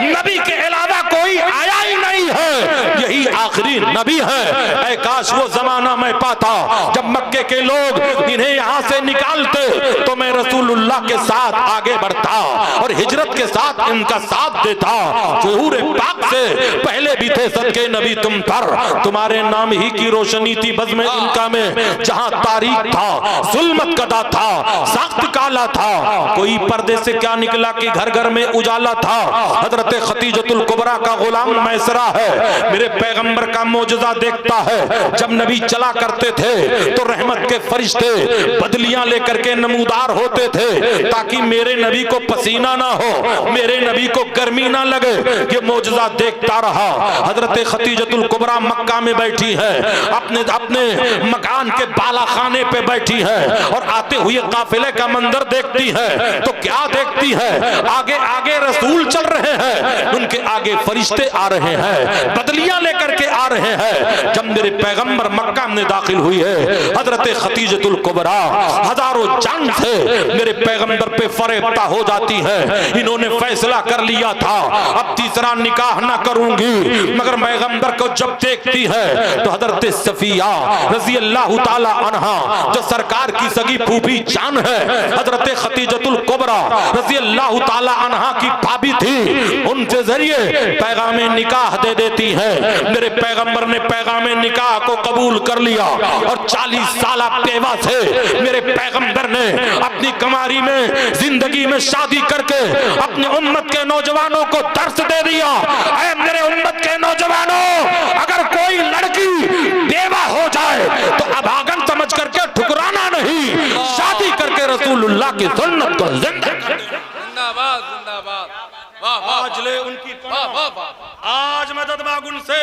नबी के अलावा कोई आया ही नहीं है, यही आखिरी नबी है। ऐ काश वो जमाना मैं पाता जब मक्के के लोग इन्हें यहाँ से निकालते तो मैं रसूलुल्लाह के साथ आगे बढ़ता और हिजरत के साथ इनका साथ देता। ज़ुहूर पाक से पहले भी थे सदके नबी तुम पर, तुम्हारे नाम ही की रोशनी थी बज़्म इनका में। जहाँ तारीख था, जुल्मत कदा था, सख्त काला था, कोई पर्दे से क्या निकला कि घर घर में उजाला था। हजरत खतीजतुल कुबरा का गुलाम मैसरा है। मेरे पैगंबर पैगंबर का मौजज़ा देखता है। जब नबी चला करते थे तो रहमत के फरिश्ते बदलियां लेकर के नमूदार होते थे ताकि मेरे नबी को पसीना ना हो, मेरे नबी को गर्मी ना लगे। ये मौजज़ा देखता रहा। हजरत खतीजतुल कुबरा मक्का में बैठी है, अपने अपने मकान के बाला खाने पे बैठी है और आते हुए काफिले का मंजर देखती है तो क्या देखती है, आगे आगे रसूल चल रहे हैं, उनके आगे फरिश्ते आ रहे हैं, बदलियां लेकर के आ रहे हैं। जब मेरे पैगंबर मक्का में दाखिल हुई है, हजरत खतीजतुल कुबरा हजारों जान से मेरे पैगंबर पे फरेबता हो जाती है। इन्होंने फैसला कर लिया था अब तीसरा निकाह ना करूंगी, मगर पैगंबर को जब देखती है तो हजरत सफिया रजी अल्लाह ताला अन्हा जो सरकार की सगी फूफी जान है, हजरत खतीजतुल कुबरा रजी अल्लाह ताला अन्हा की भाभी थी, उनके जरिए पैगाम निकाह दे देती है। मेरे पैगंबर ने पैगाम निकाह को कबूल कर लिया और 40 साल पेवा से मेरे पैगंबर ने अपनी कमारी में जिंदगी में शादी करके अपनी उम्मत के नौजवानों को दर्श दे दिया। ऐ मेरे उम्मत के नौजवानों, अगर कोई लड़की बेवा हो जाए तो अभागन समझ करके ठुकराना नहीं, शादी करके रसूलुल्लाह की सुन्नत को जिंदा कर। जिंदाबाद जिंदाबाद। वाह वाह आज ले उनकी वाह वाह वाह। आज मदद मांग उनसे,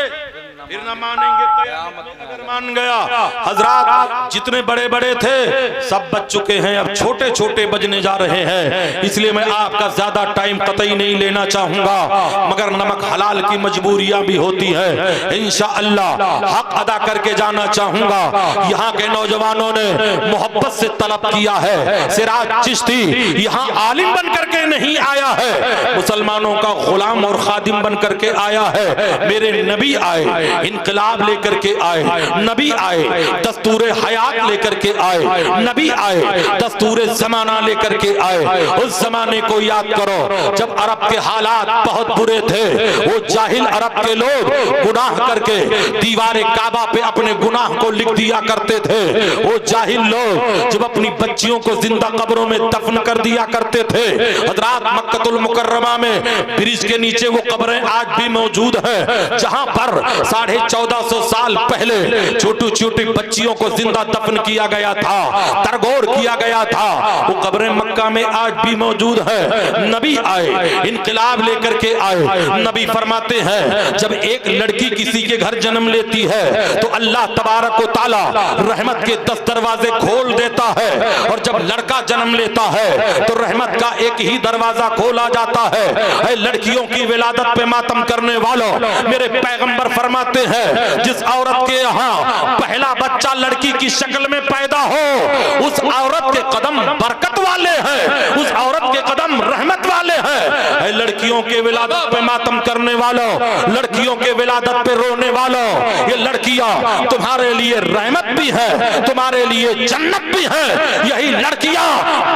फिर न मानेंगे कयामत में अगर मान गया। हजरात जितने बड़े बड़े थे सब बच चुके हैं, अब छोटे छोटे बजने जा रहे हैं, इसलिए मैं आपका ज्यादा टाइम कतई नहीं लेना चाहूंगा, मगर नमक हलाल की मजबूरियां भी होती है। इंशाअल्लाह हक अदा करके जाना चाहूंगा। यहाँ के नौजवानों ने मोहब्बत से तलब किया है, सिराज चिश्ती यहाँ आलिम बन करके नहीं आया है, मुसलमानों का गुलाम और खादिम बन करके आया है। मेरे नबी आए, इनकलाब लेकर के आए, नबी आए दस्तूर हयात लेकर के आए, नबी आए दस्तूर जमाना लेकर के आए। उस जमाने को याद करो जब अरब के हालात बहुत बुरे थे, वो जाहिल अरब के लोग गुनाह करके दीवारे काबा पे अपने गुनाह को लिख दिया करते थे। वो जाहिल लोग जब अपनी बच्चियों को जिंदा कब्रों में दफन कर दिया करते थे। हजरात मक्कतुल मुकर्रमा में ब्रिज के नीचे वो कब्रें आज भी मौजूद है जहां पर 1450 साल पहले छोटी छोटी बच्चियों को जिंदा दफन किया गया था, तरगोर किया गया था। वो कब्रें मक्का में आज भी मौजूद है। नबी आए, इनकलाब लेकर के आए। नबी फरमाते हैं जब एक लड़की किसी के घर जन्म लेती है तो अल्लाह तबारक व तआला रहमत के 10 दरवाजे खोल देता है, और जब लड़का जन्म लेता है तो रहमत का एक ही दरवाजा खोला जाता है। लड़कियों की विलादत पे मातम करने वालों, मेरे पैगंबर फरमाते हैं जिस औरत के यहाँ पहला बच्चा लड़की की शक्ल में पैदा हो उस औरत के कदम बरकत वाले हैं, उस औरत के कदम रहमत वाले हैं। लड़कियों के विलादत पे मातम करने वालों, लड़कियों के विलादत पे रोने वालों, ये लड़कियां तुम्हारे लिए रहमत भी है, तुम्हारे लिए जन्नत भी है। यही लड़कियां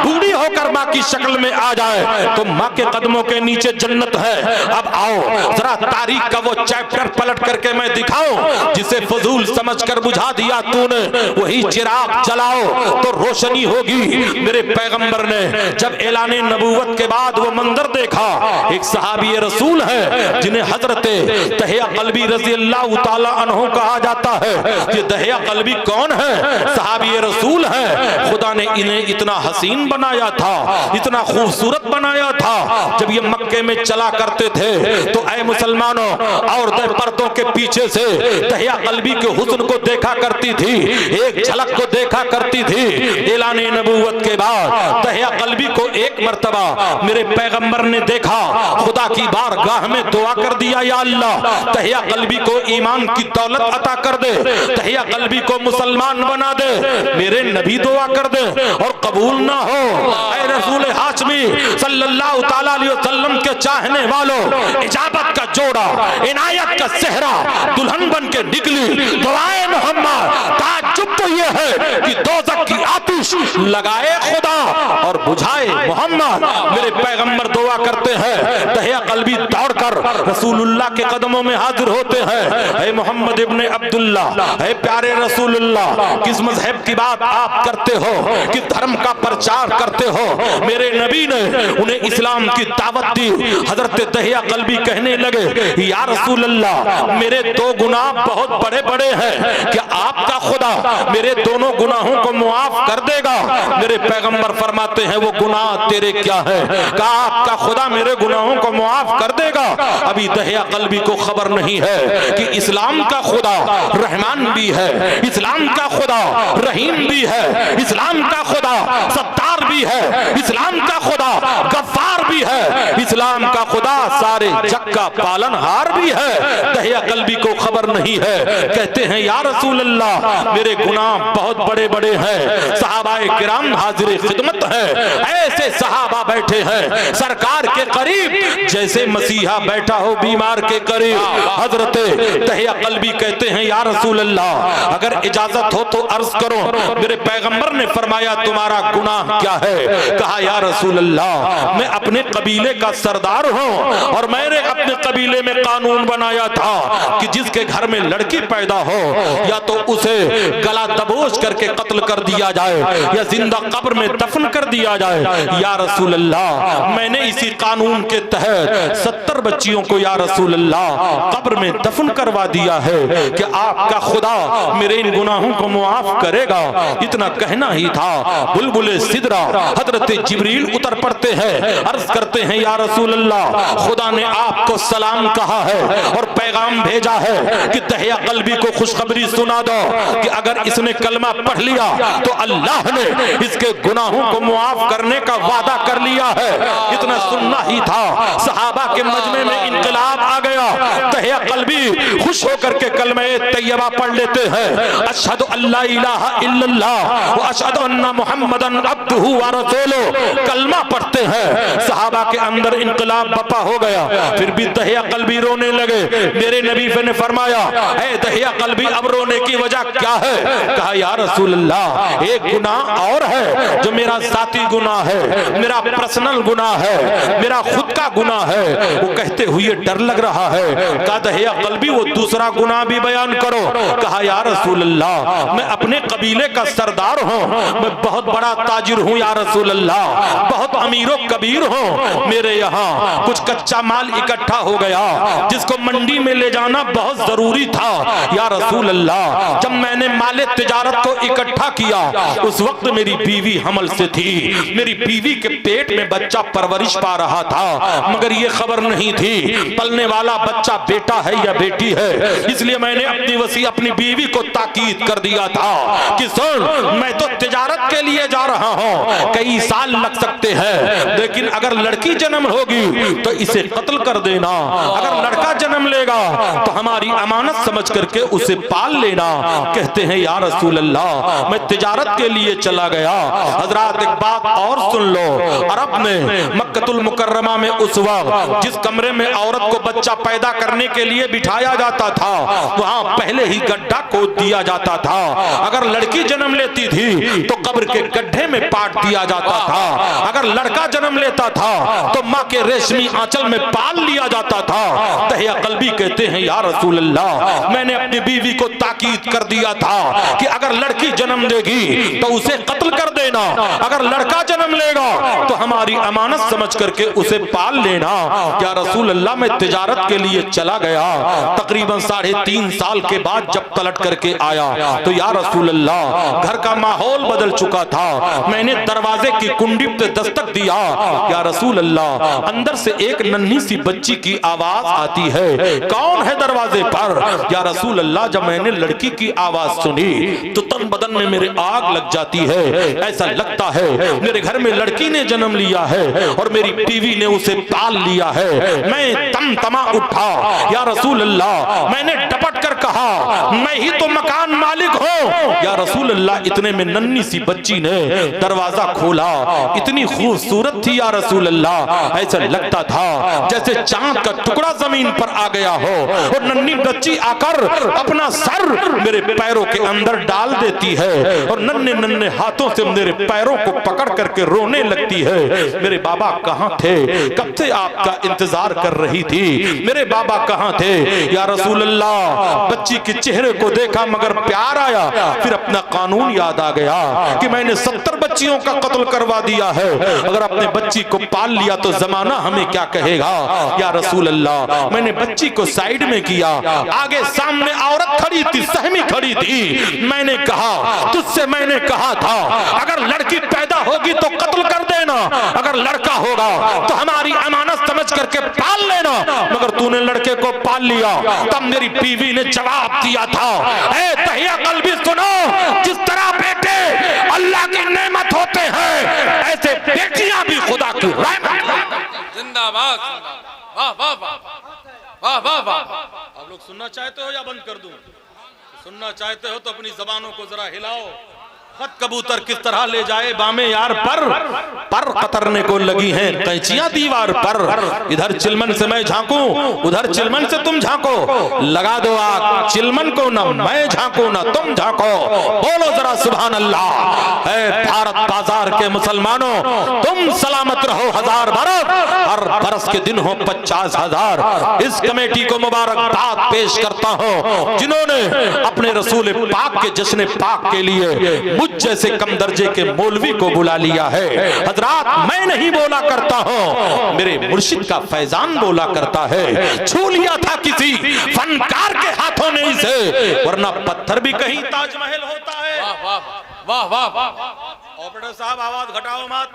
बूढ़ी होकर माँ की शक्ल में आ जाए तो माँ के कदमों के नीचे जन्नत है। अब आओ जरा तारीख का वो चैप्टर पलट करके मैं दिखाऊं जिसे फजूल समझकर बुझा दिया तूने, वही चिराग जलाओ तो रोशनी होगी। मेरे पैगंबर ने जब ऐलाने नबूवत के बाद वो मंजर देखा, एक सहाबी रसूल है जिन्हें हजरत दहिया कल्बी रजी अल्लाह ताला अन्हु कहा जाता है। ये दहिया कल्बी कौन है? सहाबी रसूल है। खुदा ने इन्हें इतना हसीन बनाया था, इतना खूबसूरत बनाया था। जब ये मक्के में चला करते थे तो ऐ मुसलमानों, औरतें पर्दों के पीछे से दहिया कल्बी के हुस्न को देखा करती थी, एक झलक को देखा करती थी। ऐलाने नबूवत के बाद दहिया कल्बी को एक मर्तबा मेरे पैगंबर ने देखा, खुदा की बारगाह में दुआ कर दिया, या अल्लाह दहिया कल्बी को ईमान की दौलत अता कर दे, दहिया कल्बी को मुसलमान बना दे। मेरे नबी दुआ कर दे और कबूल ना हो। ऐ रसूल हाशमी सल्लल्लाहु ताला अलैहि वसल्लम के चाहने वालों, इजाबत का जोड़ा, इनायत का सेहरा दुल्हन बन के निकली। दुआए मोहम्मद, ताज्जुब तो ये है कि दोज़ख की आतिश लगाए खुदा और बुझाए मोहम्मद। मेरे पैगंबर दुआ करते हैं, दहिया कल्बी दौड़कर रसूलुल्लाह के कदमों में हाजिर होते हैं। ऐ मोहम्मद इब्ने अब्दुल्ला, ऐ प्यारे रसूलुल्लाह, किस मजहब की बात आप करते हो, किस धर्म का प्रचार करते हो? मेरे नबी ने उन्हें इस्लाम की दावत दी। हजरत दहिया कल्बी कहने लगे, या रसूलल्लाह, मेरे दो गुनाह बहुत बड़े बड़े हैं, क्या आपका खुदा मेरे दोनों गुनाहों को मुआफ कर देगा? मेरे पैगंबर फरमाते हैं, वो गुनाह तेरे क्या है? कहा, आपका खुदा मेरे गुनाहों को मुआफ कर देगा। अभी दहिया कल्बी को खबर नहीं है कि इस्लाम का खुदा रहमान भी है, इस्लाम का खुदा रहीम भी है, इस्लाम का खुदा सत्तार भी है, इस्लाम का खुदा गफ्फार भी है, इस्लाम का खुदा सारे जग का पालनहार भी है। दहिया कल्बी को खबर नहीं है। कहते हैं, या रसूल अल्लाह, मेरे गुनाह बहुत बड़े बड़े हैं। सहाबाए किराम हाजिर खिदमत है। ऐसे सहाबा बैठे हैं सरकार के करीब जैसे मसीहा बैठा हो बीमार के करीब। हजरत दहिया कल्बी कहते हैं, या रसूल अल्लाह, अगर इजाजत हो तो अर्ज करो। मेरे पैगंबर ने फरमाया, तुम्हारा गुनाह क्या है? कहा, या रसूल अल्लाह, मैं अपने कबीले का सरदार हूँ और मैंने अपने कबीले में कानून बनाया था कि जिसके घर में लड़की पैदा हो या तो उसे गला दबोच करके कत्ल कर दिया जाए या जिंदा कब्र में दफन कर दिया जाए। या रसूल अल्लाह, मैंने इसी कानून के तहत 70 बच्चियों को या रसूल अल्लाह कब्र में दफन करवा दिया है कि आपका खुदा मेरे इन गुनाहों को मुआफ करेगा। इतना कहना ही था, बुलबुले सिदरा हजरत जिब्रील उतर पड़ते हैं, अर्ज करते हैं, या रसूल अल्लाह, खुदा ने आपको सलाम कहा है और पैगाम भेजा है कि दहिया कल्बी को खुशखबरी सुना दो कि अगर इसने कलमा पढ़ लिया तो अल्लाह ने इसके गुनाहों को मुआफ करने का वादा कर लिया है। इतना सुनना ही था, सहाबा के मजमे में इनकलाब आ गया। दहिया कल्बी खुश होकर के कलमे तैयबा पढ़ लेते हैं, अशहदु अल्ला इलाहा इल्लल्लाह व अशहदु अन्ना मुहम्मदन अब्दुहु व रसूलुहु, कलमा पढ़ते हैं। सहाबा के अंदर इनकलाब बपा हो गया। फिर भी दहिया कल्बी रोने लगे। मेरे नबी ने फरमाया, ऐ दहिया कल्बी, अब रोने की वजह क्या है? कहा, या रसूल अल्लाह, एक गुनाह और है जो मेरा साथी गुनाह है, मेरा पर्सनल गुनाह है, मेरा खुद का गुनाह है। वो कहते हुए डर लग रहा है। कहा, दहिया कल्बी, वो दूसरा गुनाह भी बयान करो। कहा, या रसूल अल्लाह, मैं अपने कबीले का सरदार हूँ, मैं बहुत बड़ा ताजिर हूँ या रसूल अल्लाह, बहुत अमीरो कबीर हूँ। मेरे यहाँ कुछ कच्चा माल इकट्ठा हो गया जिसको मंडी में ले जाना बहुत जरूरी था या रसूल अल्लाह। जब मैंने माले तिजारत को इकट्ठा किया उस वक्त मेरी बीवी हमल से थी, मेरी बीवी के पेट में बच्चा परवरिश पा रहा था, मगर ये खबर नहीं थी पलने वाला बच्चा बेटा है या बेटी है। इसलिए मैंने अपनी वसी अपनी बीवी को ताकीद कर दिया था कि सुन, मैं तो तिजारत के लिए जा रहा हूँ, कई साल लग सकते हैं, लेकिन अगर लड़की जन्म होगी तो इसे कत्ल कर देना, अगर लड़का जन्म लेगा तो हमारी अमानत समझ करके उसे पाल लेना। कहते हैं, या रसूल अल्लाह, मैं तिजारत के लिए चला गया। हजरात, एक बात और सुन लो, अरब में मक्कतुल मुकर्रमा में उस वक्त जिस कमरे में औरत को बच्चा पैदा करने के लिए बिठाया जाता था, वहां पहले ही गड्ढा खोद दिया जाता था। अगर लड़की जन्म लेती थी तो कब्र के गड्ढे में पाट दिया जाता था, अगर लड़का जन्म लेता था तो माँ के रेशमी आंचल में पाल लिया जाता था। दहिया कल्बी कहते हैं, या रसूल अल्लाह, मैंने अपनी बीवी को ताकीद कर दिया था कि अगर लड़की जन्म देगी तो उसे कत्ल कर देना, अगर लड़का जन्म लेगा तो हमारी अमानत समझ करके उसे पाल लेना। या रसूल अल्लाह, मैं तिजारत के लिए चला गया। तकरीबन 3.5 साल के बाद जब पलट करके आया तो या रसूल अल्लाह, घर का माहौल बदल चुका था। मैंने दरवाजे की कुंडी पे दस्तक दिया, या रसूल अल्लाह, अंदर से एक नन्ही सी बच्ची की आवाज आती है, कौन है दरवाजे पर? या रसूल अल्लाह, जब मैंने लड़की की आवाज सुनी तो तन बदन में मेरे आग लग जाती है। ऐसा लगता है मेरे घर में लड़की ने जन्म लिया है और मेरी बीवी ने उसे पाल लिया है। मैं तमा उठा, या रसूल अल्लाह, मैंने डपट कर कहा, मैं ही तो मकान मालिक हूँ, या रसूल अल्लाह, इतने में नन्ही सी बच्ची ने दरवाजा खोला। इतनी खूबसूरत थी या रसूल अल्लाह, ऐसा लगता था जैसे चांद का टुकड़ा जमीन पर आ गया हो। और नन्ही बच्ची आकर अपना सर मेरे पैरों के अंदर डाल देती है और नन्हे नन्हे हाथों से मेरे पैरों को पकड़ करके रोने लगती है। मेरे बाबा कहाँ थे? कब से आपका इंतजार कर रही थी। मेरे बाबा कहाँ थे या रसूल अल्लाह? बच्ची के चेहरे को देखा मगर प्यार आया। फिर अपना कानून याद आ गया कि मैंने 70 बच्चियों का कत्ल करवा दिया है, अगर अपने बच्ची को पाल लिया तो जमाना हमें क्या कहेगा या रसूल अल्लाह। मैंने बच्ची को साइड में किया, आगे सामने औरत खड़ी थी, सहमी खड़ी थी। मैंने कहा, तुझसे मैंने कहा था अगर लड़की पैदा होगी तो कत्ल कर देना, अगर लड़का होगा तो हमारी अमानत समझ करके पाल लेना, मगर तूने लड़के को पाल लिया। तब मेरी बीवी ने जवाब दिया था, ऐ तहिया कल्बी सुनो, जिस तरह बेटे अल्लाह की नेमत होते हैं ऐसे बेटियां भी खुदा की रहमत। जिंदाबाद, वाह वाह वाह वाह वाह वाह। आप लोग सुनना चाहते हो या बंद कर दूं? सुनना चाहते हो तो अपनी जबानों को जरा हिलाओ। खत कबूतर किस तरह ले जाए बामे यार पर कतरने को लगी हैं कैंचियां दीवार पर। इधर चिलमन से मैं झांकूं, उधर चिलमन से तुम झांको, लगा दो आग चिलमन को, ना मैं झांकू ना तुम झांको। बोलो जरा सुभान अल्लाह। है भारत बाजार के मुसलमानों, तुम सलामत रहो हजार बरस, हर बरस के दिन हो 50,000। इस कमेटी को मुबारकबाद पेश करता हूं जिन्होंने अपने रसूल पाक के जश्न पाक के लिए जैसे कम दर्जे के मौलवी को बुला लिया है। हजरात, मैं नहीं बोला करता हूँ, मेरे मुर्शिद का फैजान बोला करता है। छू लिया था किसी फनकार के हाथों ने इसे, वरना पत्थर भी कहीं ताजमहल होता है। वाह वाह वाह वाह। ऑपरेटर साहब आवाज घटाओ मत।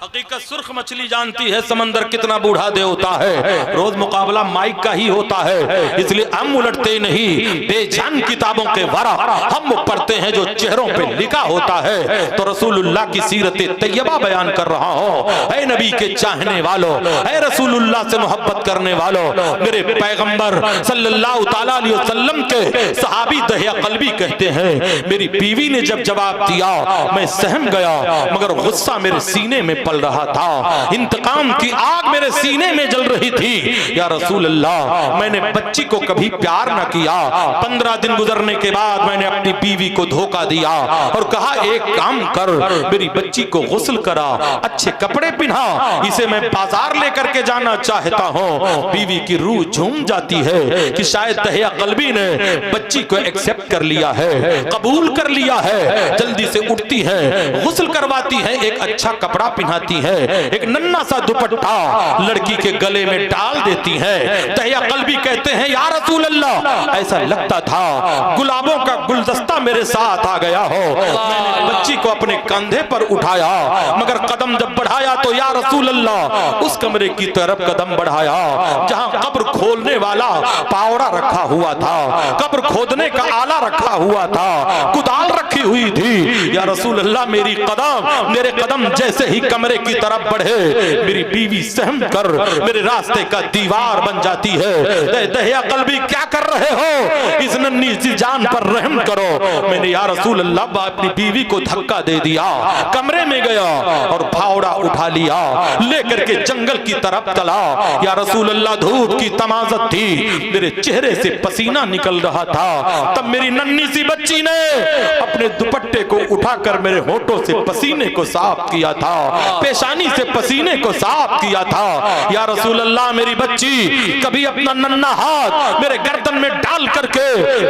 हकीकत सुर्ख मछली जानती है समंदर कितना बूढ़ा देवता है। रोज मुकाबला माइक का ही होता है, इसलिए हम उलटते नहीं। बेजान किताबों के वरा हम पढ़ते हैं जो चेहरों पे लिखा होता है। तो रसूलुल्लाह की सीरत तैयबा बयान कर रहा हूँ। ऐ नबी के चाहने वालों, ऐ रसूलुल्लाह से मोहब्बत करने वालों, मेरे पैगंबर सल्लल्लाहु तआला अलैहि वसल्लम के सहाबी दहिया कल्बी कहते हैं, मेरी बीवी ने जब जवाब दिया मैं सहम गया, मगर गुस्सा मेरे सीने में पल रहा था, इंतकाम की आग मेरे सीने में जल रही थी। या रसूल अल्लाह, मैंने बच्ची को कभी प्यार न किया। 15 दिन गुजरने के बाद मैंने अपनी बीवी को धोखा दिया और कहा एक काम कर, मेरी बच्ची को गुस्ल करा, अच्छे कपड़े पहना, इसे मैं बाजार लेकर के जाना चाहता हूँ। बीवी की रूह झूम जाती है कि शायद दहिया कल्बी ने बच्ची को एक्सेप्ट कर लिया है, कबूल कर लिया है। जल्दी से उठती है, गुस्ल करवाती है, एक अच्छा कपड़ा पहनाती है, एक नन्हा सा दुपट्टा लड़की के गले में डाल देती है। दहिया कल्बी कहते हैं, या रसूल अल्लाह, ऐसा लगता था गुलाबों का गुलदस्ता मेरे साथ आ गया हो। मैंने बच्ची को अपने कंधे पर उठाया, मगर कदम जब बढ़ाया तो या रसूल अल्लाह, उस कमरे की तरफ कदम बढ़ाया जहां कब्र खोलने वाला पावड़ा रखा हुआ था, कब्र खोदने का आला रखा हुआ था, कुदाल रखी हुई थी। या रसूल अल्लाह, मेरे कदम जैसे ही कमरे की तरफ बढ़े, मेरी बीवी सहम कर मेरे रास्ते का दीवार बन जाती है। दहिया कल्बी, क्या कर रहे हो? इस नन्ही सी जान पर रहम करो। मैंने या रसूल अल्लाह अपनी बीवी को धक्का दे दिया, कमरे में गया और फावड़ा उठा लिया, लेकर के जंगल की तरफ चला। या रसूल अल्लाह, धूप की तमाजत थी, मेरे चेहरे से पसीना निकल रहा था। तब मेरी नन्ही सी बच्ची ने अपने दुपट्टे को उठाकर मेरे होठों से पसीने को साफ किया था, पेशानी से पसीने को साफ किया था। या रसूल अल्लाह, मेरी बच्ची कभी अपना नन्हा हाथ मेरे गर्दन में डाल करके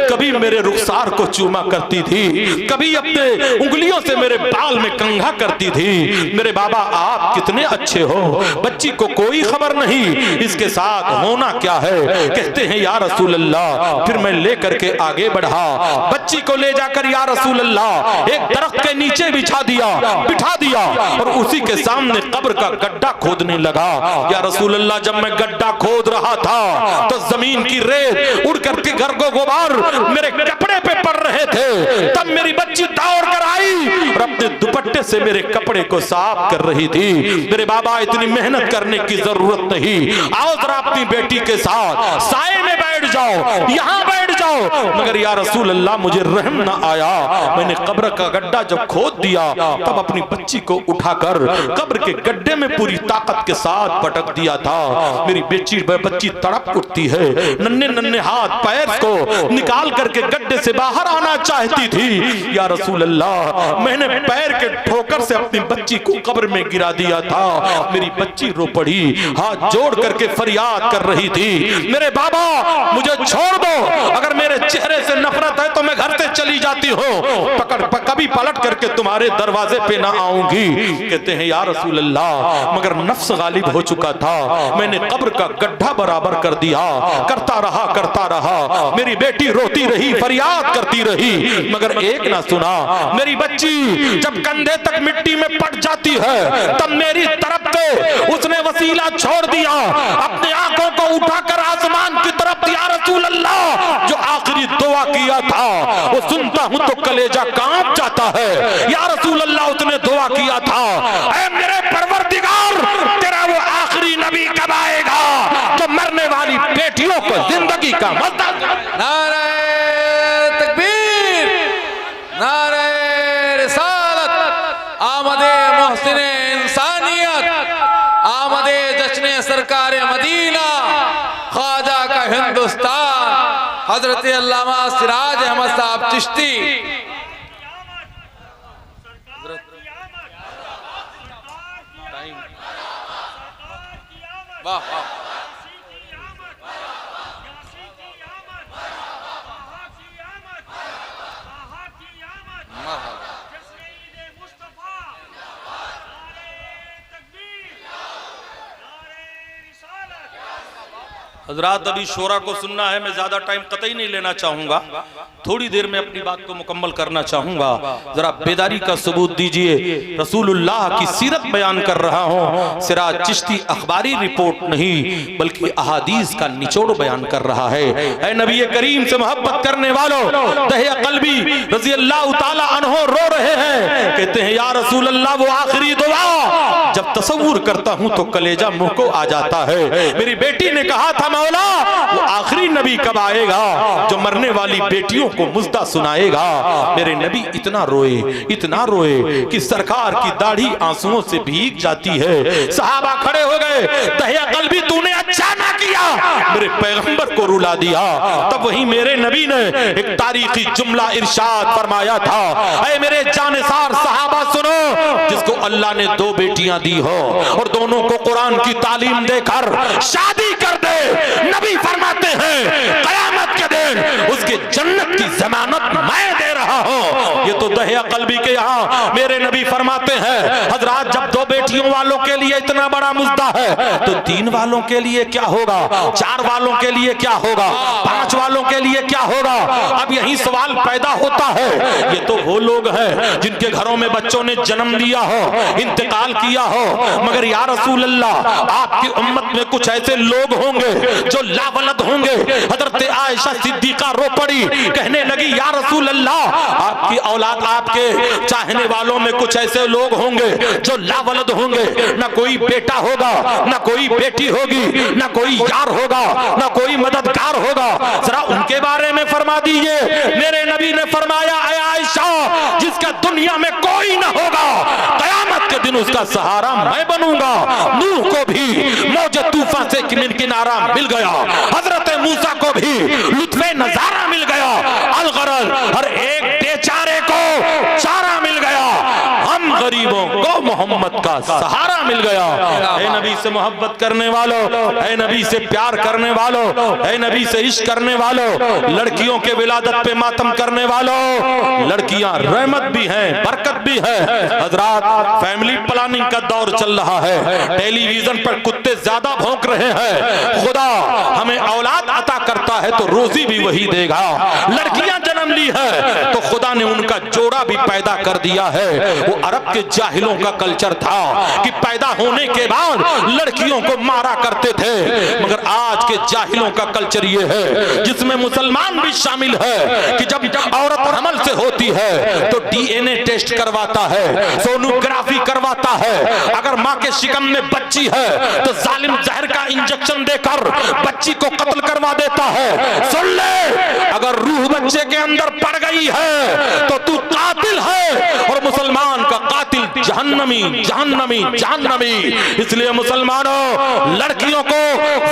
कभी मेरे रुखसार को चूमा करती थी, कभी अपने उंगलियों से मेरे बाल में कंघा करती थी। मेरे बाबा, आप कितने अच्छे हो, बच्ची को कोई खबर नहीं इसके साथ होना क्या है। कहते हैं, या रसूल अल्लाह, फिर मैं लेकर के आगे बढ़ा, बच्ची को ले जाकर या रसूल अल्लाह एक दरख्त के नीचे बिठा दिया और उसी के सामने कब्र का गड्ढा खोदने लगा। या रसूल अल्लाह, जब मैं गड्ढा खोद रहा था तो जमीन की रेत उड़ करके गर्गो गुबार मेरे कपड़े पे पड़ रहे थे। तब मेरी बच्ची दौड़ कर आई और अपने दुपट्टे से मेरे कपड़े को साफ कर रही थी। मेरे बाबा, इतनी मेहनत करने की जरूरत नहीं, आओ जरा अपनी बेटी के साथ साए में बैठ जाओ, यहाँ बैठ जाओ, मगर या रसूल अल्लाह मुझे रहम ना आया। मैंने कब्र का गड्ढा जब खोद दिया तब अपनी बच्ची को उठाकर कब्र के गड्ढे में पूरी ताकत के साथ पटक दिया था। मेरी बच्ची तड़प उठती है, नन्हे नन्हे हाथ पैर को निकाल करके गड्ढे से बाहर आना चाहती थी। या रसूल अल्लाह मैंने पैर के ठोकर से अपनी बच्ची को कब्र में गिरा दिया था। मेरी बच्ची रो पड़ी, हाथ जोड़ करके फरियाद कर रही थी, मेरे बाबा मुझे छोड़ दो, अगर मेरे चेहरे से नफरत है तो मैं घर से चली जाती हूँ, कभी पलट करके तुम्हारे दरवाजे पे ना आऊंगी। कहते हैं या रसूल अल्लाह मगर नफ्स गालिब हो चुका था, मैंने कब्र का गड्ढा बराबर कर दिया। करता रहा मेरी बेटी रोती रही, फरियाद करती रही, मगर एक ना सुना। मेरी बच्ची जब कंधे तक मिट्टी में पट जाती है तब मेरी तरफ से उसने वसीला छोड़ दिया, अपनी आंखों को उठाकर आसमान की तरफ, या रसूल अल्लाह जो आखिरी दुआ किया था वो सुनता हूं तो कलेजा कांप जाता है। या रसूल अल्लाह उसने दुआ किया था, ऐ मेरे परवरदिगार तेरा वो आखिरी नबी कब आएगा जो मरने वाली बेटियों को जिंदगी का मज़ा। नारे तकबीर, नारे रिसालत, आमदे मोहसिने इंसानियत, आमदे जश्ने सरकारे मदीना, ख्वाजा का हिंदुस्तान, हजरत अल्लामा सिराज अहमद साहब चिश्ती। वाह वाह, हजरात अभी शोरा को सुनना है, मैं ज्यादा टाइम कतई नहीं लेना चाहूंगा, थोड़ी देर में अपनी बात को मुकम्मल करना चाहूंगा। जरा बेदारी का सबूत दीजिए, रसूलुल्लाह की सीरत बयान कर रहा हूं, सिराज चिश्ती अखबारी रिपोर्ट नहीं बल्कि अहादीस का निचोड़ बयान कर रहा है। ऐ नबी करीम से मोहब्बत करने वालों, दहिया कल्बी रज़ी अल्लाह ताला अन्हो रो रहे हैं, कहते हैं या रसूल अल्लाह वो आखिरी दुआ जब तसव्वुर करता हूं तो कलेजा मुंह को आ जाता है। मेरी बेटी ने कहा था मौला वो आखिरी नबी कब आएगा जो मरने वाली बेटियों को मुज़्दा सुनाएगा। मेरे नबी इतना रोए कि सरकार की दाढ़ी आंसुओं से भीग जाती है। सहाबा खड़े हो गए, दहिया कल्बी तूने अच्छा ना किया, मेरे पैगंबर को रुला दिया। तब वही मेरे नबी ने एक तारीखी जुमला इरशाद फरमाया था, ऐ मेरे जानिसार सहाबा सुनो, जिसको अल्लाह ने 2 बेटियां दी हो और दोनों को कुरान की तालीम देकर शादी कर दे, नबी फरमाते हैं कयामत के दिन उसके जन्नत की जमानत मैं दे रहा हूं। ये तो दहिया कल्बी के यहाँ मेरे नबी फरमाते हैं, हजरात जब 2 बेटियों वालों के लिए इतना बड़ा मुद्दा है तो 3 वालों के लिए क्या होगा, 4 वालों के लिए क्या होगा, 5 वालों के लिए क्या होगा। अब यही सवाल पैदा होता है, ये तो वो लोग हैं जिनके घरों में बच्चों ने जन्म लिया हो, इंतकाल किया हो, मगर या रसूल अल्लाह आपकी उम्मत में कुछ ऐसे लोग होंगे जो लावलद होंगे। हजरत आयशा सिद्दीका रो पड़ी, कहने लगी या रसूल अल्लाह आपकी औलाद, आपके चाहने वालों में कुछ ऐसे लोग होंगे जो लावलद होंगे, ना कोई बेटा होगा, ना कोई बेटी होगी, ना कोई यार होगा, ना कोई मददगार होगा, जरा उनके बारे में फरमा दीजिए। मेरे नबी ने फरमाया ऐ आयशा जिसका दुनिया में कोई ना होगा, कयामत के दिन उसका सहारा मैं बनूंगा। नूह को भी मौजे तूफान से किनारा मिल गया, हजरत मूसा को भी लुत्फे नजारा मिल गया, अलगरज हर एक बेचारे को चारा मिल गया, हम गरीबों को मोहम्मद का सहारा मिल गया। ऐ नबी से मोहब्बत करने वालों, ऐ नबी से प्यार करने वालों, ऐ नबी से इश्क करने वालों, लड़कियों के विलादत पे मातम करने वालों, लड़कियां रहमत भी हैं, बरकत भी है। हजरात फैमिली प्लानिंग का दौर चल रहा है, टेलीविजन पर कुत्ते ज्यादा भौंक रहे हैं। खुदा हमें औलाद अता करता है तो रोजी भी वही देगा। लड़कियां जन्म ली है तो खुदा ने उनका जोड़ा भी पैदा कर दिया है। वो अरब के जाहिलों का कल्चर था कि पैदा होने के बाद लड़कियों को मारा करते थे, मगर आज के जाहिलों का कल्चर ये है जिसमें मुसलमान भी शामिल है कि जब औरत हमल से होती होती है तो डीएनए टेस्ट करवाता है, सोनोग्राफी करवाता है। अगर माँ के शिकम में बच्ची है तो जालिम जहर का इंजेक्शन देकर बच्ची को कत्ल करवा देता है। सुन ले, अगर रूह बच्चे के अंदर पड़ गई है तो तू कातिल है, और मुसलमान का कातिल जहन्नमी जहन्नमी जहन्नमी। इसलिए मुसलमानों, लड़कियों को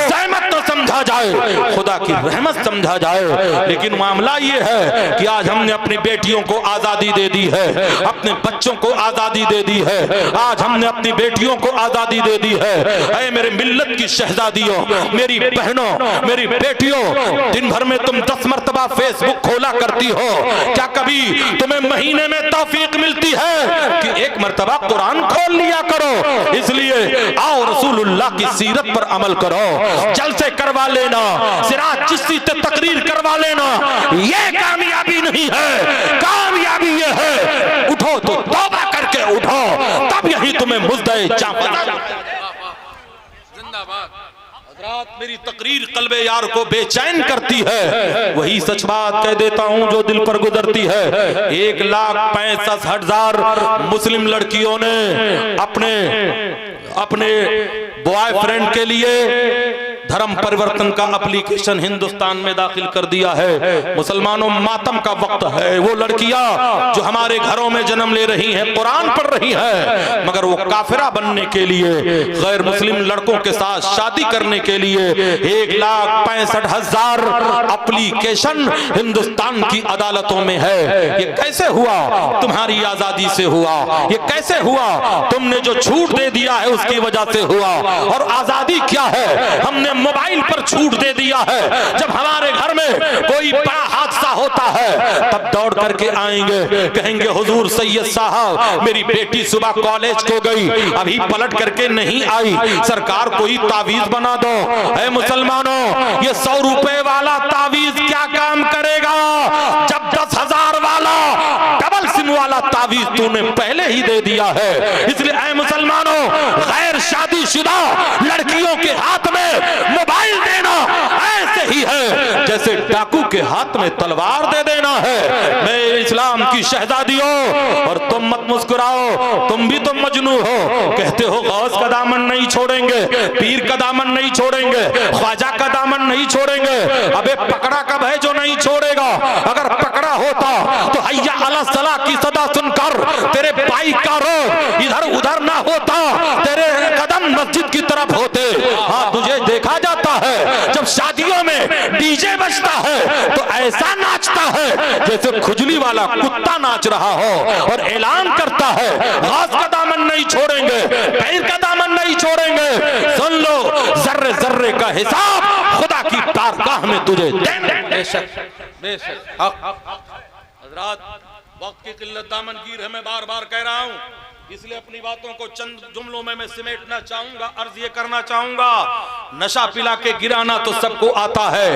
ज़हमत न समझा जाए, खुदा की रहमत समझा जाए। लेकिन मामला ये है कि आज हमने अपनी बेटियों को आजादी दे दी है, अपने बच्चों को आजादी दे दी है, आज हमने अपनी बेटियों को आजादी दे दी है। ऐ मेरे मिल्लत की शहजादियों, मेरी बहनों, मेरी बेटियों, दिन भर में तुम 10 मरतबा फेसबुक खोला करती हो, क्या कभी तुम्हें महीने में तौफीक मिलती है कि एक मरतबा कुरान खोल लिया करो? इसलिए आओ रसूलुल्लाह की सीरत पर अमल करो, जलसे करवा लेना, सिराज चिश्ती से तकरीर करवा लेना, ये कामयाबी नहीं है। कामयाबी ये है उठो तो तौबा करके उठो, तब यही तुम्हें मुज़्दए जिंदाबाद। हज़रात, मेरी तकरीर कल्बे यार को बेचैन करती है, वही सच बात कह देता हूं जो दिल पर गुजरती है। 1,65,000 मुस्लिम लड़कियों ने अपने बॉयफ्रेंड के लिए धर्म परिवर्तन का एप्लीकेशन हिंदुस्तान में दाखिल कर दिया है। मुसलमानों, मातम का वक्त है। वो लड़कियां जो हमारे घरों में जन्म ले रही हैं, कुरान पढ़ रही हैं, मगर वो काफिरा बनने के लिए, गैर मुस्लिम लड़कों के साथ शादी करने के लिए 1,65,000 एप्लीकेशन हिंदुस्तान की अदालतों में है। ये कैसे हुआ? तुम्हारी आजादी से हुआ। ये कैसे हुआ? तुमने जो छूट दे दिया है उसकी वजह से हुआ। और आजादी क्या है? हमने मोबाइल पर छूट दे दिया है। जब हमारे घर में कोई बड़ा हादसा होता है तब दौड़ करके आएंगे, कहेंगे हुजूर सैयद साहब, मेरी बेटी सुबह कॉलेज को गई, अभी पलट करके नहीं आई, सरकार कोई तावीज बना दो। ऐ मुसलमानों, ये 100 रुपए वाला तावीज क्या काम करेगा जब 10,000 वाला डबल सिम वाला तावीज तूने पहले ही दे दिया है। इसलिए ऐ मुसलमानों, गैर शादीशुदा लड़कियों के हाथ में मोबाइल देना ऐसे ही है जैसे डाकू के हाथ में तलवार दे देना है। मैं इस्लाम की शहजादियों, और तुम मत मुस्कुराओ, तुम भी तो मजनू हो। कहते हो गौस का दामन नहीं छोड़ेंगे, पीर का दामन नहीं छोड़ेंगे, ख्वाजा का दामन नहीं छोड़ेंगे। अबे पकड़ा कब है जो नहीं छोड़ेगा? अगर पकड़ा होता तो हैया अला सला की सदा सुनकर तेरे बाइक का रोड इधर उधर ना होता, तेरे कदम मस्जिद की तरफ होते। हाँ, तुझे देखा जाता है जब शादियों में डीजे बजता है तो ऐसा नाचता है जैसे खुजली वाला कुत्ता नाच रहा हो, और ऐलान करता है गौस का दामन नहीं छोड़ेंगे, पीर का दामन नहीं छोड़ेंगे। सुन लो, जर्रे जर्रे का हिसाब खुदा की बारगाह में तुझे देंगे। बेशक बेशक। हज़रात, वक्त की किल्लत दामनगीर है, मैं बार बार कह रहा हूं, इसलिए अपनी बातों को चंद जुमलों में मैं सिमेटना चाहूंगा। अर्ज ये करना चाहूंगा, नशा पिला के गिराना तो सबको आता है,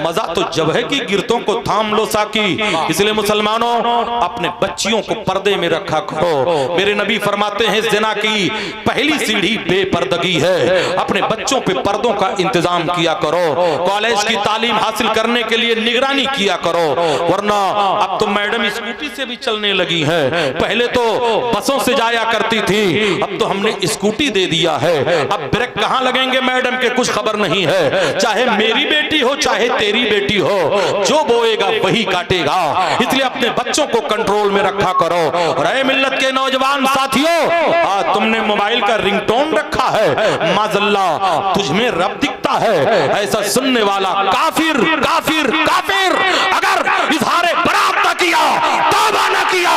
मजा तो जब है कि गिरतों को थाम लो साकी। इसलिए मुसलमानों, अपने बच्चियों को पर्दे में रखा करो। मेरे नबी फरमाते हैं ज़िना की पहली सीढ़ी बेपर्दगी है। अपने बच्चों पे पर्दों का इंतजाम किया करो। कॉलेज की तालीम हासिल करने के लिए निगरानी किया करो, वरना अब तो मैडम स्कूटी से भी चलने लगी है। पहले तो बसों से जाया करती थी, अब तो हमने स्कूटी दे दिया है। अब ब्रेक कहां लगेंगे मैडम के कुछ खबर नहीं है। चाहे मेरी बेटी हो चाहे तेरी बेटी हो, जो बोएगा वही काटेगा। इसलिए अपने बच्चों को कंट्रोल में रखा करो। और ऐ मिल्लत के नौजवान साथियों, तुमने मोबाइल का रिंगटोन रखा है, माज़ल्ला तुझमें रब दिखता है। ऐसा सुनने वाला काफिर काफिर काफिर अगर इज़हारे बरात न किया, तौबा न किया,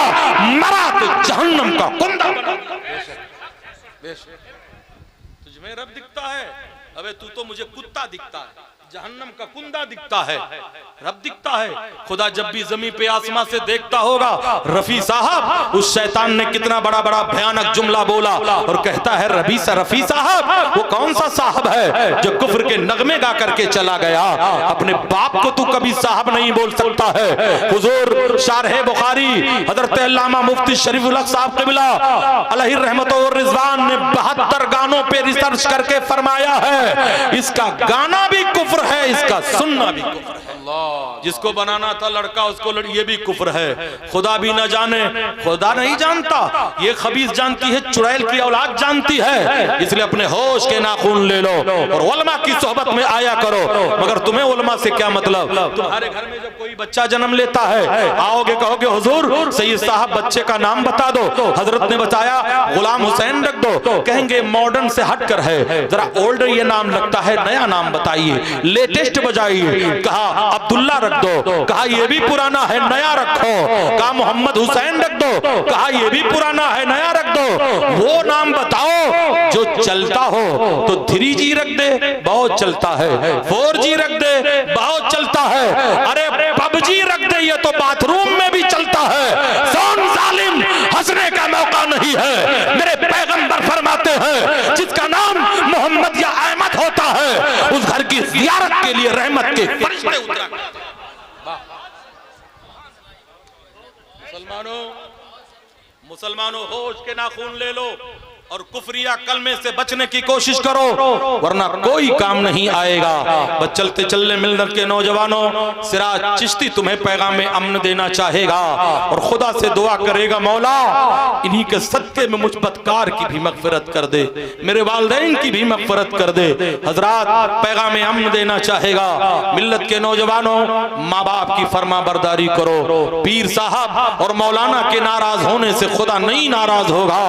मरा तो जहन्नम का कुंदा बना। तुझमें रब दिखता है, अबे तू तो मुझे कुत्ता दिखता है, जहन्नम का कुंदा दिखता है, रब दिखता है। खुदा जब भी जमीन पे आसमां से देखता होगा, रफी साहब, उस शैतान ने कितना बड़ा बड़ा भयानक जुमला बोला और कहता है रफी साहब, वो कौन सा साहब है जो कुफ्र के नगमे गा करके चला गया? अपने बाप को तू कभी साहब नहीं बोल सकता है। हुजूर शारह बुखारी हजरत अल्लामा मुफ्ती शरीफुल हक साहब क़िबला अलैहि रहमतो व रिज़वान ने 72 गानों पे रिसर्च करके फरमाया है, इसका गाना भी कुफ्र है, इसका सुनना भी कुफ्र है। जिसको बनाना था लड़का उसको ये भी कुफ्र है। खुदा भी ना जाने, खुदा नहीं जानता, ये खबीस जानती है, चुड़ैल की औलाद जानती है। इसलिए अपने होश के नाखून ले लो और उलमा की सोहबत में आया करो। मगर तुम्हें उलमा से क्या मतलब? तुम्हारे घर में जब कोई बच्चा जन्म लेता है, आओगे कहोगे हुजूर सैयद साहब बच्चे का नाम बता दो। हजरत ने बताया गुलाम हुसैन रख दो। कहेंगे मॉडर्न से हटकर है, जरा ओल्डर ये नाम लगता है, नया नाम बताइए, लेटेस्ट बजाइए। कहा अब्दुल्ला रख दो, कहा ये भी पुराना है, नया रखो। कहा मोहम्मद हुसैन रख दो, कहा ये भी पुराना है, नया रख दो। वो नाम बताओ जो चलता हो। तो 3G रख दे, बहुत चलता है। 4G रख दे, बहुत चलता है। अरे PUBG रख दे, ये तो बाथरूम में भी चलता है। सोन जालिम, हंसने का मौका नहीं है। मेरे पैगंबर फरमाते हैं जिसका नाम मोहम्मद या अहमद होता है उस घर की जियारत के लिए रहमत के फरिश्ते उतरा। मुसलमानों होश के नाखून ले लो और कुफरिया कलमे से बचने की कोशिश करो, वरना कोई काम नहीं आएगा। बस चलते चलने मिलत के नौजवानों, सिराज चिश्ती तुम्हें पैगाम में अमन देना चाहेगा और खुदा से दुआ करेगा मौला इन्हीं के सदके में मुझ बदकार की भी मगफिरत कर दे, मेरे वालिदैन की भी मगफिरत कर दे। हजरात पैगाम में अमन देना चाहेगा। मिल्लत के नौजवानों, माँ बाप की फरमा बरदारी करो। पीर साहब और मौलाना के नाराज होने से खुदा नहीं नाराज होगा,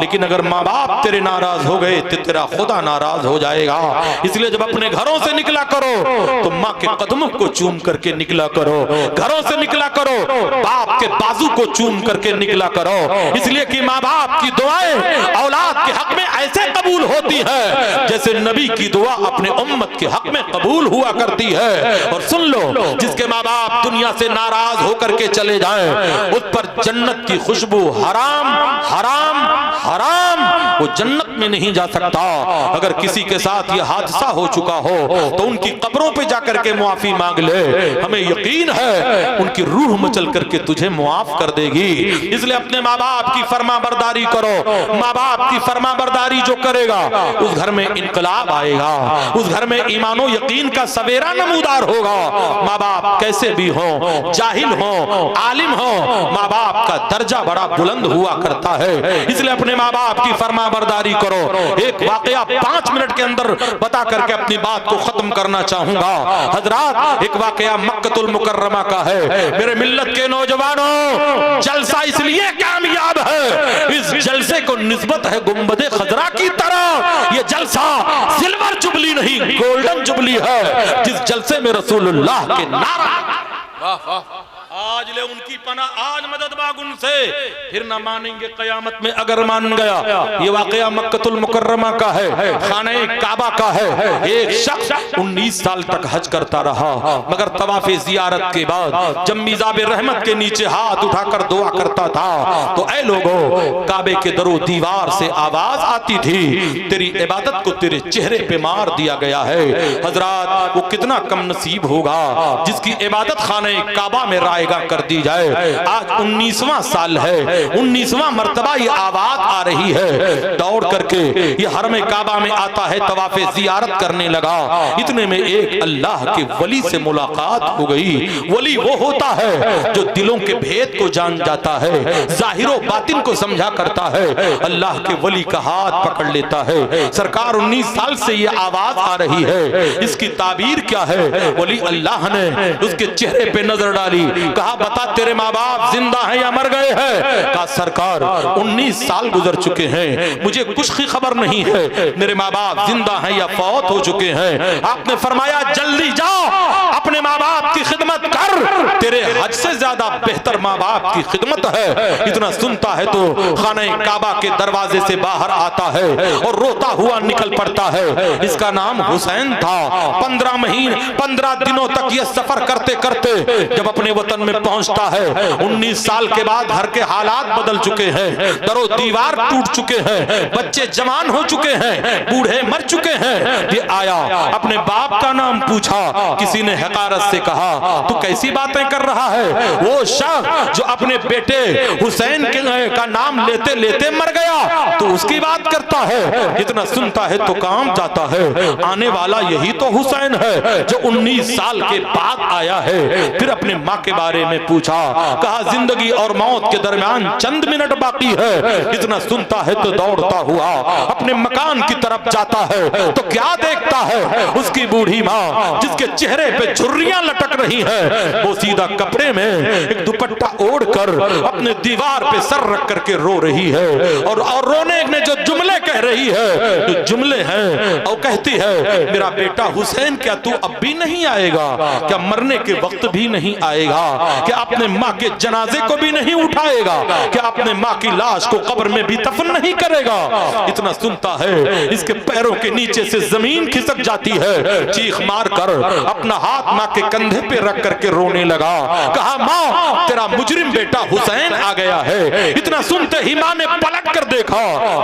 लेकिन अगर माँ बाप तेरे नाराज हो गए तो तेरा खुदा नाराज हो जाएगा। इसलिए जब अपने घरों से निकला करो तो माँ के कदमों को चूम करके निकला करो। घरों से निकला करो बाप के बाजू को चूम करके निकला करो। इसलिए कि माँ बाप की दुआएं औलाद के हक में ऐसे कबूल होती है जैसे नबी की दुआ अपने उम्मत के हक में कबूल हुआ करती है। और सुन लो, जिसके माँ बाप दुनिया से नाराज होकर के चले जाएं उस पर जन्नत की खुशबू हराम हराम हराम, वो जन्नत में नहीं जा सकता। अगर किसी के साथ ये हादसा हो चुका हो तो उनकी कब्रों पे जाकर के मुआफी मांग ले, हमें यकीन है उनकी रूह मचल करके तुझे मुआफ कर देगी। इसलिए अपने माँ बाप की फरमा बरदारी करो। माँ बाप की फरमा बरदारी जो करेगा उस घर में इनकलाब आएगा, उस घर में ईमानो यकीन का सवेरा नमूदार होगा। माँ बाप कैसे भी हो, जाहिल हो आलिम हो, माँ बाप का दर्जा बड़ा बुलंद हुआ करता है। इसलिए अपने माँ बाप की फरमा बरदारी करो। एक वाकया 5 मिनट के अंदर बता करके अपनी बात को खत्म करना चाहूंगा। हजरात, एक वाकया मक्कतुल मुकर्रमा का है। मेरे मिल्लत के नौजवानों, जलसा इसलिए कामयाब है, इस जलसे को निस्बत है गुंबदे खजरा की तरह। ये जलसा सिल्वर जुबली नहीं, गोल्डन जुबली है। जिस जलसे में रसूलुल्लाह के नारा, वाह वाह, आज ले उनकी पना, आज मदद मांग उनसे, फिर ना मानेंगे कयामत में अगर मान गया। ये वाकया मक्कतुल मुकर्रमा का है, खाने काबा का है। एक शख्स 19 साल तक हज करता रहा, मगर तवाफे जियारत के बाद जब मिजाबे रहमत के नीचे हाथ उठाकर दुआ करता था तो ऐ लोगों, काबे के दरो दीवार से आवाज आती थी, तेरी इबादत को तेरे चेहरे पे मार दिया गया है। हजरात, वो कितना कम नसीब होगा जिसकी इबादत खाने काबा में रायगा कर दी जाए। आज 19वां साल है, 19वां मर्तबा ये आवाज आ रही है। दौड़ करके ये हरमे काबा में आता है, तवाफे जियारत करने लगा। इतने में एक अल्लाह के वली से मुलाकात हो गई। वली वो होता है जो दिलों के भेद को जान जाता है, जाहिरो बातिन को समझा करता है। अल्लाह के वली का हाथ पकड़ लेता है। सरकार 19 साल से ये आवाज आ रही है, इसकी ताबीर क्या है? वली अल्लाह ने उसके चेहरे पे नजर डाली, कहा बता तेरे माँ बाप जिंदा हैं या मर गए हैं? कहा सरकार 19 साल गुजर चुके हैं, मुझे कुछ की खबर नहीं है, मेरे माँ बाप जिंदा हैं या फौत हो चुके हैं। आपने फरमाया जल्दी जाओ अपने माँ बाप की खिदमत कर, तेरे हज से ज्यादा बेहतर माँ बाप की खिदमत है। इतना सुनता है तो खाने काबा के दरवाजे से बाहर आता है और रोता हुआ निकल पड़ता है। इसका नाम हुसैन था। 15 महीने 15 दिनों तक यह सफर करते करते जब अपने वतन में पहुंचता है, 19 साल के बाद घर के हालात बदल चुके हैं, दरो दीवार टूट चुके हैं, बच्चे जवान हो चुके हैं, बूढ़े मर चुके हैं। ये आया, अपने बाप का नाम पूछा, किसी ने हक हकारत से कहा, तू कैसी बातें कर रहा है? वो शख्स जो अपने बेटे हुसैन का नाम लेते लेते मर गया, तो उसकी बात करता है। इतना सुनता है तो काम जाता है, आने वाला यही तो हुसैन है जो 19 साल के बाद आया है। फिर अपने माँ के बारे में पूछा, कहा जिंदगी और मौत के दरमियान चंद मिनट बाकी है। इतना सुनता है तो दौड़ता हुआ अपने मकान की तरफ जाता है, तो क्या देखता है? उसकी बूढ़ी माँ जिसके चेहरे पे झुर्रियां लटक रही है, वो सीधा कपड़े में एक दुपट्टा ओढ़कर अपने दीवार पे सर रख करके रो रही है। और रोने में जो जुमले कह रही है, जो जुमले हैं, और कहती है, मेरा बेटा हुसैन क्या तू अब भी नहीं आएगा? क्या मरने के वक्त भी नहीं आएगा? क्या अपने माँ के जनाजे को भी नहीं उठाएगा? क्या अपने माँ की लाश को कब्र में भी दफन नहीं करेगा? इतना सुनता है, इसके पैरों के नीचे से जमीन खिसक जाती है। चीख मार कर अपना हाथ माँ के कंधे पे रख करके रोने लगा। कहा, माँ तेरा मुजरिम बेटा हुसैन आ गया है। इतना सुनते ही माँ ने पलट कर देखा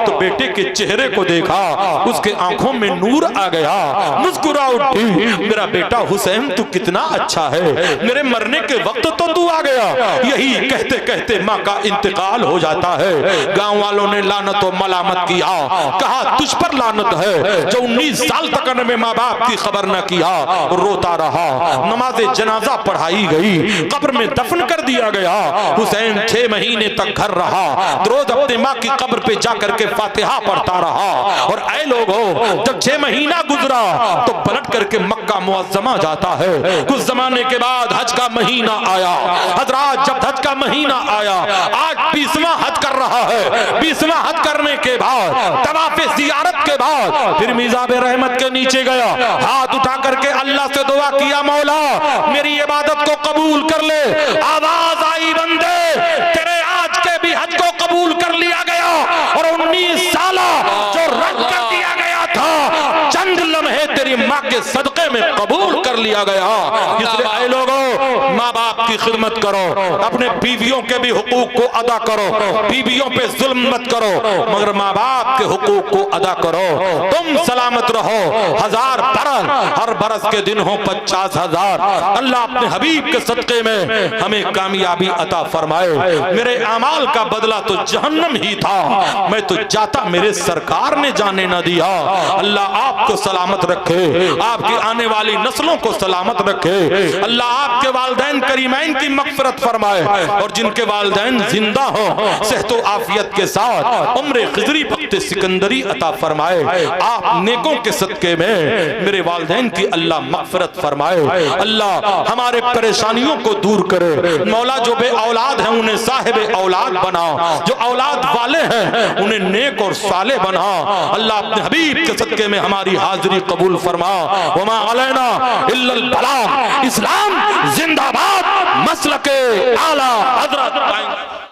तो बेटे के चेहरे को देखा, उसके आंखों में नूर आ गया, मुस्कुरा उठी। मेरा बेटा हुसैन तू कितना अच्छा है, मेरे मरने के वक्त तो तू आ गया। यही कहते कहते माँ का इंतकाल हो जाता है। गांव वालों ने लानत और मलामत किया, कहा तुझ पर लानत है जो 19 साल तक ने माँ बाप की खबर न किया। रोता रहा, नमाज जनाजा पढ़ाई गई, कब्र में दफन कर दिया गया। हुसैन 6 महीने तक घर रहा, रोज अपने माँ की कब्र पे जाकर के फातिहा पढ़ता रहा। और ऐ लोगों, जब 6 महीना गुजरा तो पलट करके मक्का मुअज्जमा जाता है। कुछ जमाने के बाद हज का महीना आया। हजरात, जब हज का महीना आया, आज 20वां हज कर रहा है। 20वां हज करने के बाद, तवाफ़े ज़ियारत के बाद, फिर मिज़ाब रहमत के नीचे गया, हाथ उठा करके अल्लाह से दुआ किया, मौला मेरी इबादत को कबूल कर ले। आवाज आई, बंदे तेरे आज के भी हज को कबूल कर लिया गया। और 19 साल जो रद्द कर दिया गया था, चंद लम्हे तेरी माँ के सदक़े में कबूल कर लिया गया। इसलिए ऐ लोगों, माँ बाप की खिदमत करो, अपने बीवियों के भी हुकूक को अदा करो, बीवियों पे जुल्म मत करो, मगर माँ बाप के हुकूक को अदा करो। तुम सलामत रहो, 1000 बरस, हर बरस के दिन हो 50,000। अल्लाह अपने हबीब के सदक़े में हमें कामयाबी अता फरमाए। मेरे अमाल का बदला तो जहन्नम ही था, मैं तो जाता मेरे सरकार ने जाने न दिया। अल्लाह आपको सलामत रखे, आपकी आने वाली नस्लों को सलामत रखे। अल्लाह आपके वालिदैन करीमैन की मग़फ़िरत फरमाए, और जिनके वालिदैन जिंदा हो सेहत व आफियत के साथ उम्र खिज़री वक्त सिकंदरी अता फरमाए। आप नेकों के सदक़े में मेरे वालिदैन की अल्लाह मग़फ़िरत फरमाए। अल्लाह हमारे परेशानियों को दूर करे। मौला जो बे औलाद हैं उन्हें साहिब औलाद बना, जो औलाद वाले हैं उन्हें नेक और साले बना। अल्लाह अपने हबीब के सदक़े में हमारी हाजिरी कबूल फरमा। वमा अलैना इल्लल बलाग। इस्लाम जिंदाबाद, मसलके आला हज़रत।